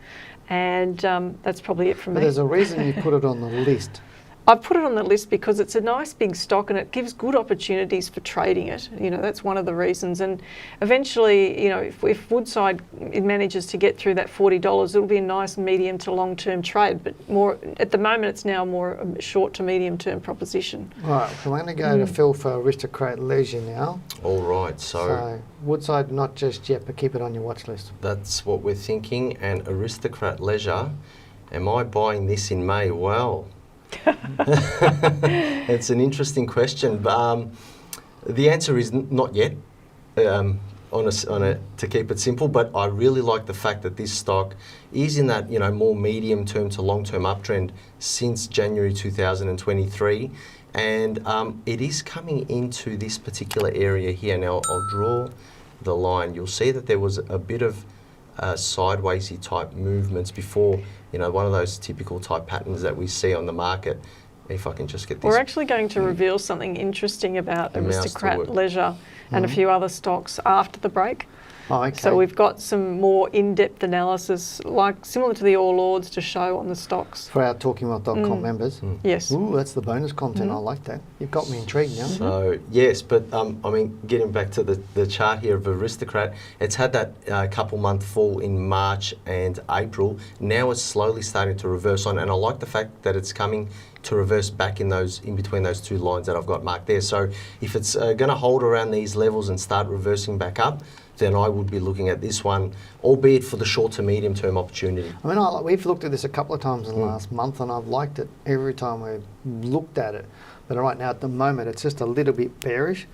And that's probably it from me. But there's a reason you put it on the list. I've put it on the list because it's a nice big stock and it gives good opportunities for trading it. You know, that's one of the reasons. And eventually, you know, if Woodside manages to get through that $40, it'll be a nice medium to long-term trade. But more at the moment, it's now more a short to medium-term proposition. Right, so I'm going to go to Phil for Aristocrat Leisure now. All right, so Woodside, not just yet, but keep it on your watch list. that's what we're thinking. And Aristocrat Leisure, am I buying this in May? Well, it's an interesting question. The answer is not yet. To keep it simple, but I really like the fact that this stock is in that more medium term to long term uptrend since January 2023, and it is coming into this particular area here. Now I'll draw the line. You'll see that there was a bit of sidewaysy type movements before, one of those typical type patterns that we see on the market. If I can just get this. We're actually going to reveal something interesting about Aristocrat Leisure and a few other stocks after the break. Oh, okay. So we've got some more in-depth analysis, like similar to the All Ords, to show on the stocks. For our TalkingWealth.com members. Yes. Ooh, that's the bonus content. I like that. You've got me intrigued now. So yes, but getting back to the chart here of Aristocrat, it's had that couple-month fall in March and April. Now it's slowly starting to reverse on, and I like the fact that it's coming to reverse back in between those two lines that I've got marked there. So if it's going to hold around these levels and start reversing back up, then I would be looking at this one, albeit for the short to medium term opportunity. I mean, we've looked at this a couple of times in the last month, and I've liked it every time we've looked at it. But right now, at the moment, it's just a little bit bearish.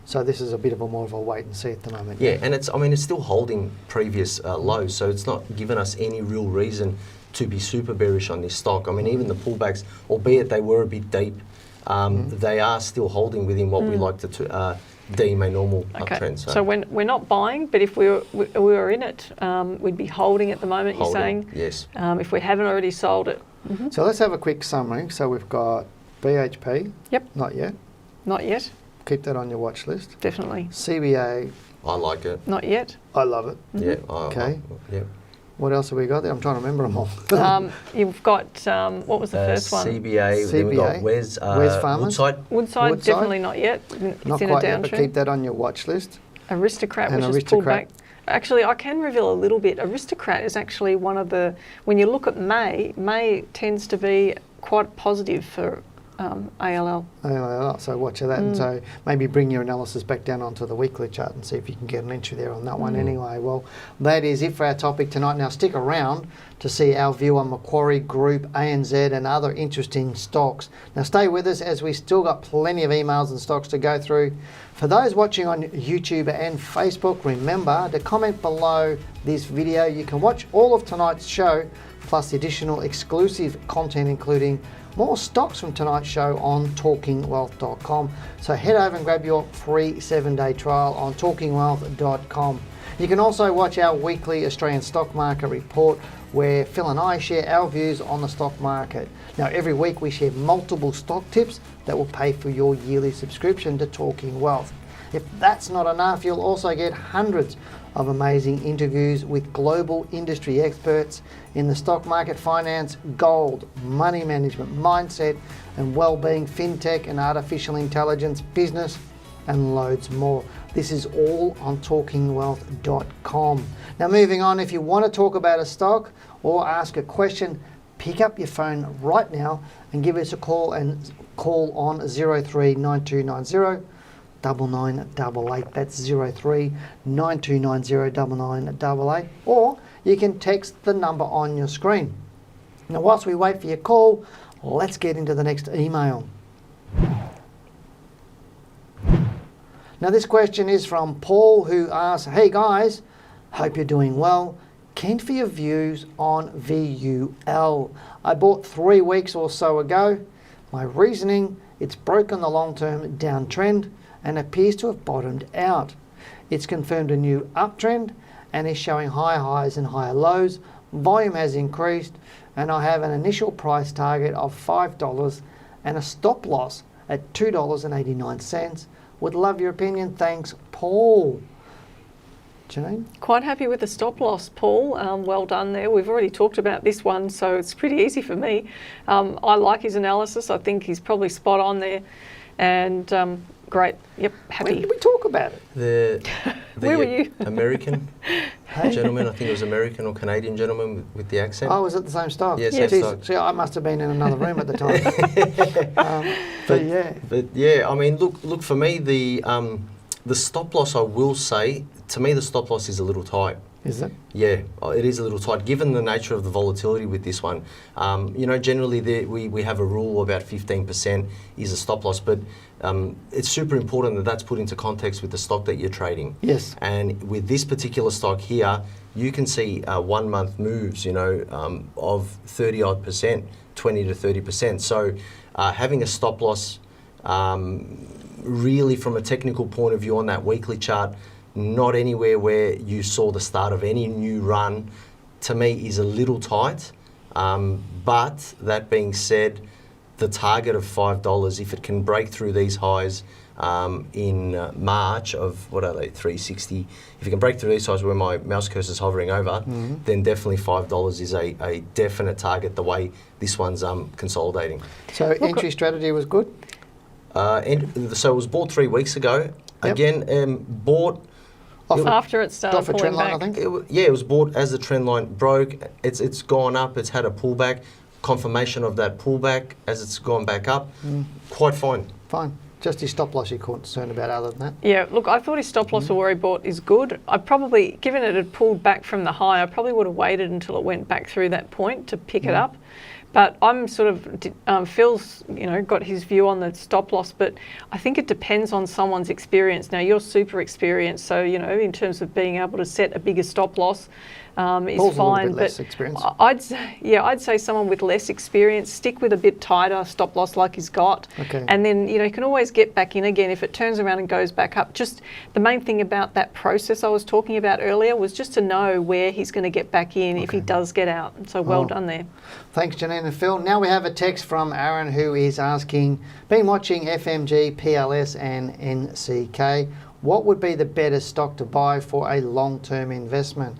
So this is a bit of more of a wait and see at the moment. Yeah, and it's still holding previous lows, so it's not given us any real reason to be super bearish on this stock. I mean, even the pullbacks, albeit they were a bit deep, they are still holding within what we like to deem a normal uptrend. So when we're not buying, but if we were in it, we'd be holding at the moment. You're saying, yes. If we haven't already sold it. So let's have a quick summary. So we've got BHP. Yep. Not yet. Not yet. Keep that on your watch list. Definitely. CBA. I like it. Not yet. I love it. Yeah. Okay. Yeah. What else have we got there? I'm trying to remember them all. You've got, what was the first one? CBA, then we've got Wesfarmers. Woodside, definitely not yet. It's not in quite a yet, but downtrend. keep that on your watch list. Aristocrat, And which is pulled Aristocrat. back. Actually, I can reveal a little bit. Aristocrat is actually one of the, when you look at May tends to be quite positive for ALL. So watch that, and so maybe bring your analysis back down onto the weekly chart and see if you can get an entry there on that one anyway. Well, that is it for our topic tonight. Now stick around to see our view on Macquarie Group, ANZ and other interesting stocks. Now stay with us as we still got plenty of emails and stocks to go through. For those watching on YouTube and Facebook, remember to comment below this video. You can watch all of tonight's show plus the additional exclusive content, including more stocks from tonight's show on talkingwealth.com. So head over and grab your free 7-day trial on talkingwealth.com. You can also watch our weekly Australian stock market report where Phil and I share our views on the stock market. Now every week we share multiple stock tips that will pay for your yearly subscription to Talking Wealth. If that's not enough, you'll also get hundreds of amazing interviews with global industry experts in the stock market, finance, gold, money management, mindset and well-being, fintech and artificial intelligence, business and loads more. This is all on talkingwealth.com. Now moving on, if you want to talk about a stock or ask a question, pick up your phone right now and give us a call on 03 9290 9988. That's 03 9290 9988. Or you can text the number on your screen. Now whilst we wait for your call, let's get into the next email. Now this question is from Paul, who asks, hey guys, hope you're doing well. Keen for your views on VUL. I bought 3 weeks or so ago. My reasoning, it's broken the long-term downtrend and appears to have bottomed out. It's confirmed a new uptrend and is showing higher highs and higher lows. Volume has increased and I have an initial price target of $5 and a stop loss at $2.89. Would love your opinion. Thanks, Paul. Janine? Quite happy with the stop loss, Paul. Well done there. We've already talked about this one, so it's pretty easy for me. I like his analysis. I think he's probably spot on there. And great. Yep, happy. When did we talk about it? The Where were you? American gentleman, I think it was American or Canadian gentleman with the accent. Oh, was it the same stock? Yes, Yes. same stock. See, I must have been in another room at the time. But yeah, I mean, look for me, the stop loss, I will say, to me the stop loss is a little tight. Is it? Yeah, it is a little tight, given the nature of the volatility with this one. Generally we have a rule about 15% is a stop loss, but it's super important that that's put into context with the stock that you're trading. Yes. And with this particular stock here, you can see 1 month moves, of 30 odd percent, 20 to 30%. So having a stop loss, really from a technical point of view on that weekly chart, not anywhere where you saw the start of any new run, to me is a little tight. But that being said, the target of $5, if it can break through these highs in March of, what are they, 360, if you can break through these highs where my mouse cursor is hovering over, then definitely $5 is a definite target the way this one's consolidating. So entry strategy was good? So it was bought 3 weeks ago. Yep. Again, bought... After it started off a pulling trend line, back. I think. It was bought as the trend line broke. It's gone up. It's had a pullback. Confirmation of that pullback as it's gone back up. Quite fine. Fine. Just his stop loss you're concerned about other than that? Yeah, look, I thought his stop loss or where he bought is good. I probably, given it had pulled back from the high, I probably would have waited until it went back through that point to pick it up. But I'm sort of, Phil's, got his view on the stop loss, but I think it depends on someone's experience. Now, you're super experienced, so, in terms of being able to set a bigger stop loss, is Paul's fine. A little bit less experience. I'd say someone with less experience, stick with a bit tighter stop loss like he's got. Okay. And then, you can always get back in again if it turns around and goes back up. Just the main thing about that process I was talking about earlier was just to know where he's going to get back in if he does get out. So well done there. Thanks, Janine and Phil. Now we have a text from Aaron who is asking, been watching FMG, PLS and NCK. What would be the better stock to buy for a long-term investment?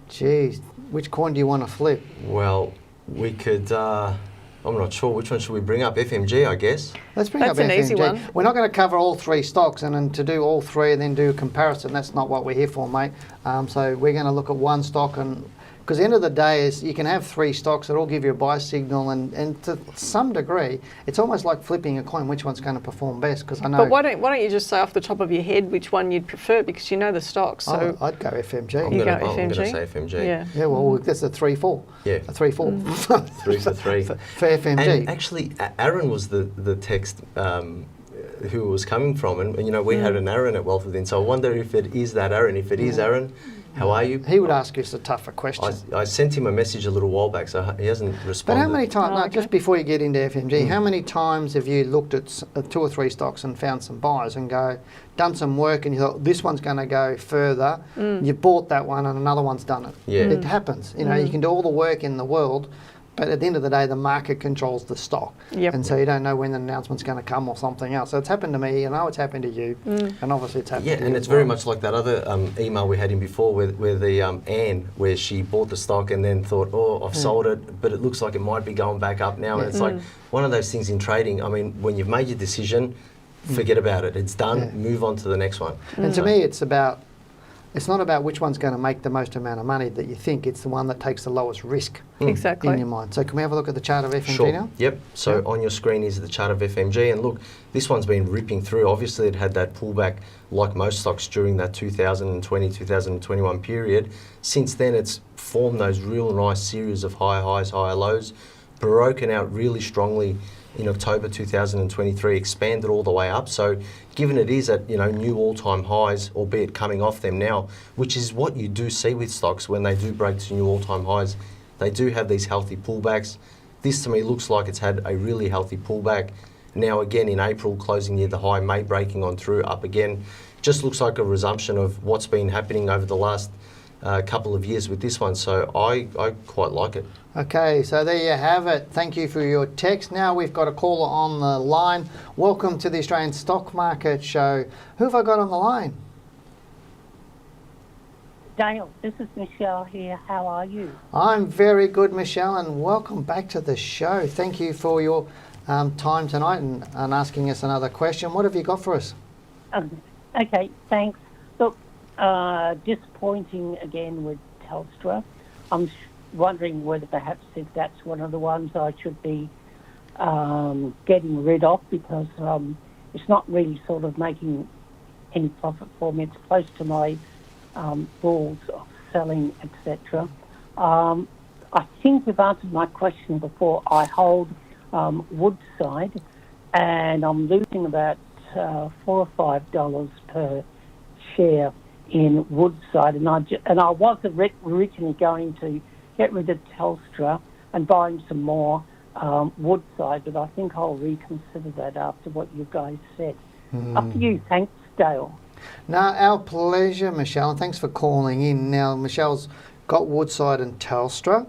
Geez, which coin do you want to flip? Well, we could... I'm not sure. Which one should we bring up? FMG, I guess. Let's bring That's up an FMG. easy one. We're not going to cover all three stocks, and then to do all three and then do a comparison, that's not what we're here for, mate. So we're going to look at one stock, and because at the end of the day is you can have three stocks that all give you a buy signal, and to some degree, it's almost like flipping a coin, which one's going to perform best, because I know... But why don't you just say off the top of your head which one you'd prefer, because you know the stocks. So I'd go FMG. I'm You going go to FMG? say FMG. Yeah. Yeah, well, that's a 3-4. Yeah. A 3-4. 3 for 3. For FMG. And actually, Aaron was the text who it was coming from, and we had an Aaron at Wealth Within, so I wonder if it is that Aaron. If it is Aaron, how are you? He would ask us a tougher question. I sent him a message a little while back, so he hasn't But responded. how many times, Oh, okay. just before you get into FMG, how many times have you looked at 2 or 3 stocks and found some buys and done some work and you thought, this one's going to go further, you bought that one and another one's done it. Yeah. It happens. You can do all the work in the world, but at the end of the day, the market controls the stock. Yep. And so you don't know when the announcement's going to come or something else. So it's happened to me, it's happened to you, and obviously it's happened to you. Yeah, and it's as very well. much like that other email we had in before where the Anne, where she bought the stock and then thought, I've sold it, but it looks like it might be going back up now. And it's like one of those things in trading. I mean, when you've made your decision, forget about it. It's done. Yeah. Move on to the next one. And to me, it's not about which one's going to make the most amount of money that you think. It's the one that takes the lowest risk Exactly. in your mind. So can we have a look at the chart of FMG Sure. now? Yep. So on your screen is the chart of FMG, and look, this one's been ripping through. Obviously, it had that pullback like most stocks during that 2020, 2021 period. Since then, it's formed those real nice series of high highs, higher lows, broken out really strongly in October 2023, expanded all the way up. So given it is at new all-time highs, albeit coming off them now, which is what you do see with stocks when they do break to new all-time highs, they do have these healthy pullbacks. This to me looks like it's had a really healthy pullback. Now again in April, closing near the high, May breaking on through, up again. Just looks like a resumption of what's been happening over the last couple of years with this one. So I quite like it. Okay, so there you have it. Thank you for your text. Now we've got a caller on the line. Welcome to the Australian Stock Market Show. Who have I got on the line? Dale, this is Michelle here. How are you? I'm very good, Michelle, and welcome back to the show. Thank you for your time tonight and asking us another question. What have you got for us? Okay, thanks. Look, disappointing again with Telstra. I'm wondering whether perhaps if that's one of the ones I should be getting rid of, because it's not really sort of making any profit for me. It's close to my rules of selling, etc. I think you've answered my question before. I hold Woodside, and I'm losing about $4 or $5 per share in Woodside, and I was originally going to get rid of Telstra and buying some more Woodside, but I think I'll reconsider that after what you guys said. Up to you. Thanks, Dale. No, our pleasure, Michelle, and thanks for calling in. Now, Michelle's got Woodside and Telstra.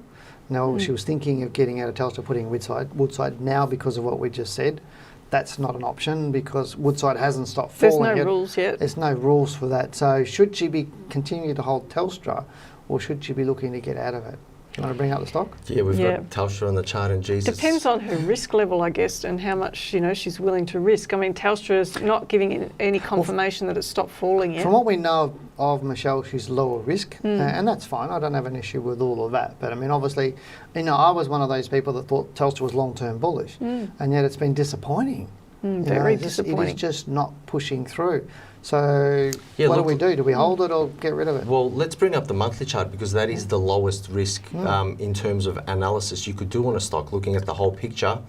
Now, she was thinking of getting out of Telstra, putting Woodside now because of what we just said. That's not an option because Woodside hasn't stopped falling. There's no rules yet. There's no rules for that. So should she be continuing to hold Telstra, or should she be looking to get out of it? Do you want to bring up the stock? Yeah, we've got Telstra on the chart, and Jesus. Depends on her risk level, I guess, and how much she's willing to risk. I mean, Telstra is not giving any confirmation that it's stopped falling yet. From what we know of Michelle, she's lower risk, and that's fine. I don't have an issue with all of that. But I mean, obviously, I was one of those people that thought Telstra was long-term bullish, and yet it's been disappointing. Very disappointing. It is just not pushing through. So what do we do? Do we hold it or get rid of it? Well, let's bring up the monthly chart because that is the lowest risk in terms of analysis you could do on a stock, looking at the whole picture.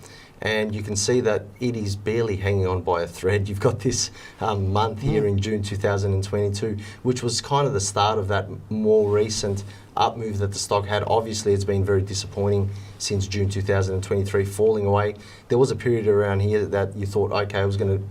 And you can see that it is barely hanging on by a thread. You've got this month here in June 2022, which was kind of the start of that more recent up move that the stock had. Obviously, it's been very disappointing since June 2023, falling away. There was a period around here that you thought, okay, it was going to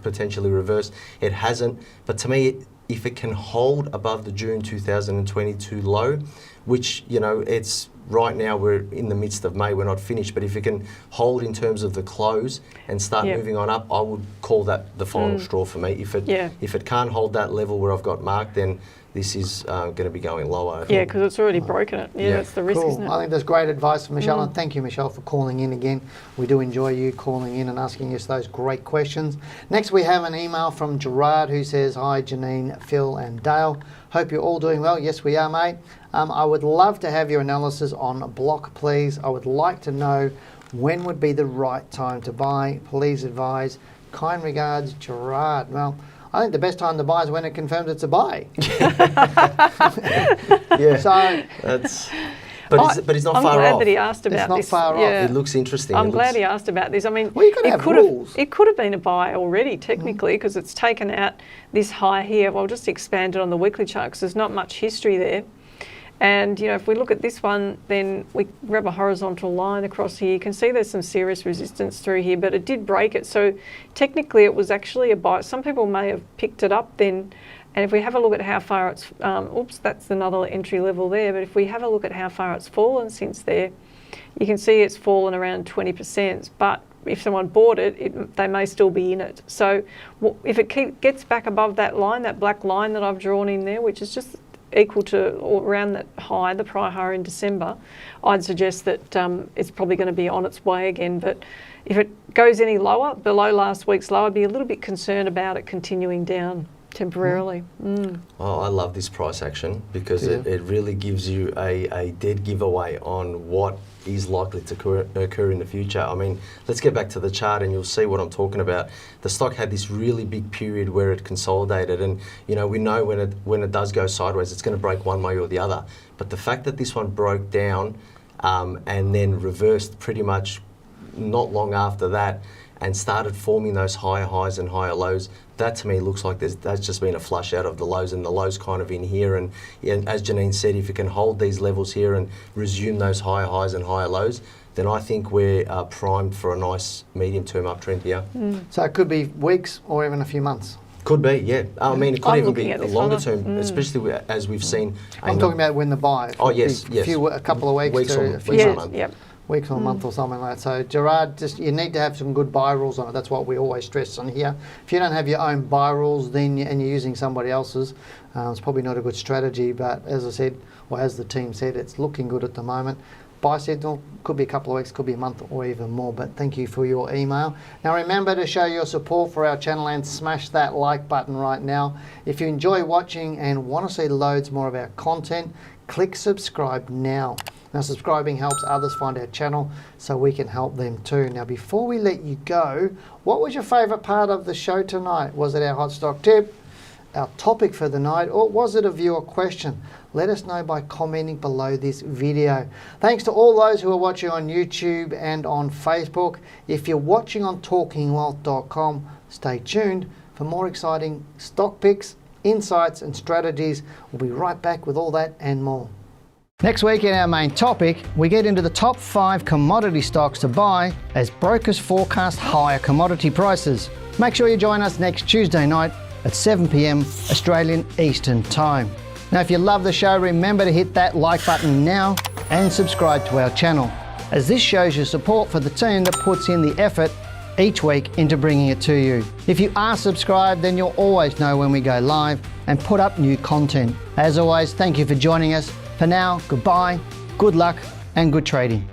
potentially reverse. It hasn't. But to me, if it can hold above the June 2022 low, which, it's right now we're in the midst of May, we're not finished, but if it can hold in terms of the close and start moving on up, I would call that the final straw for me. If it can't hold that level where I've got marked, then this is going to be going lower. Yeah, because it's already broken it. Yeah, that's the risk, isn't it? I think that's great advice from Michelle, and thank you, Michelle, for calling in again. We do enjoy you calling in and asking us those great questions. Next, we have an email from Gerard who says, "Hi, Janine, Phil and Dale. Hope you're all doing well." Yes, we are, mate. I would love to have your analysis on Block, please. I would like to know when would be the right time to buy. Please advise. Kind regards, Gerard. Well, I think the best time to buy is when it confirms it's a buy. Yeah. So that's. But he's not far off. I'm glad that he asked about this. It's not far off. It looks interesting. I'm glad he asked about this. I mean, well, you could have rules. It could have been a buy already, technically, because it's taken out this high here. Well, I'll just expand it on the weekly chart because there's not much history there. And, if we look at this one, then we grab a horizontal line across here. You can see there's some serious resistance through here, but it did break it. So technically it was actually a buy. Some people may have picked it up then. And if we have a look at how far it's, that's another entry level there. But if we have a look at how far it's fallen since there, you can see it's fallen around 20%. But if someone bought it, they may still be in it. So if it gets back above that line, that black line that I've drawn in there, which is just equal to or around that high, the prior high in December, I'd suggest that it's probably going to be on its way again. But if it goes any lower, below last week's low, I'd be a little bit concerned about it continuing down temporarily. Oh, I love this price action because it really gives you a dead giveaway on what is likely to occur in the future. I mean, let's get back to the chart and you'll see what I'm talking about. The stock had this really big period where it consolidated, and we know when it does go sideways, it's going to break one way or the other. But the fact that this one broke down and then reversed pretty much not long after that and started forming those higher highs and higher lows, that to me looks like that's just been a flush out of the lows, and the lows kind of in here. And as Janine said, if it can hold these levels here and resume those higher highs and higher lows, then I think we're primed for a nice medium-term uptrend here. So it could be weeks or even a few months. Could be, yeah. I mean, it could even be at a this longer one. term, especially as we've seen. I'm talking about when the buy. Oh, yes, yes. A couple of weeks to or a few weeks or months. month. Yep. weeks or a month or something like that. So Gerard, just you need to have some good buy rules on it. That's what we always stress on here. If you don't have your own buy rules, then and you're using somebody else's, it's probably not a good strategy. But as I said, or as the team said, it's looking good at the moment. Buy signal could be a couple of weeks, could be a month or even more, but thank you for your email. Now remember to show your support for our channel and smash that like button right now. If you enjoy watching and want to see loads more of our content, click subscribe now. Now subscribing helps others find our channel so we can help them too. Now before we let you go, what was your favourite part of the show tonight? Was it our hot stock tip, our topic for the night, or was it a viewer question? Let us know by commenting below this video. Thanks to all those who are watching on YouTube and on Facebook. If you're watching on talkingwealth.com, stay tuned for more exciting stock picks, insights and strategies. We'll be right back with all that and more. Next week in our main topic, we get into the top 5 commodity stocks to buy as brokers forecast higher commodity prices. Make sure you join us next Tuesday night at 7 p.m. Australian Eastern Time. Now if you love the show, remember to hit that like button now and subscribe to our channel, as this shows your support for the team that puts in the effort each week into bringing it to you. If you are subscribed, then you'll always know when we go live and put up new content. As always, thank you for joining us. For now, goodbye, good luck and good trading.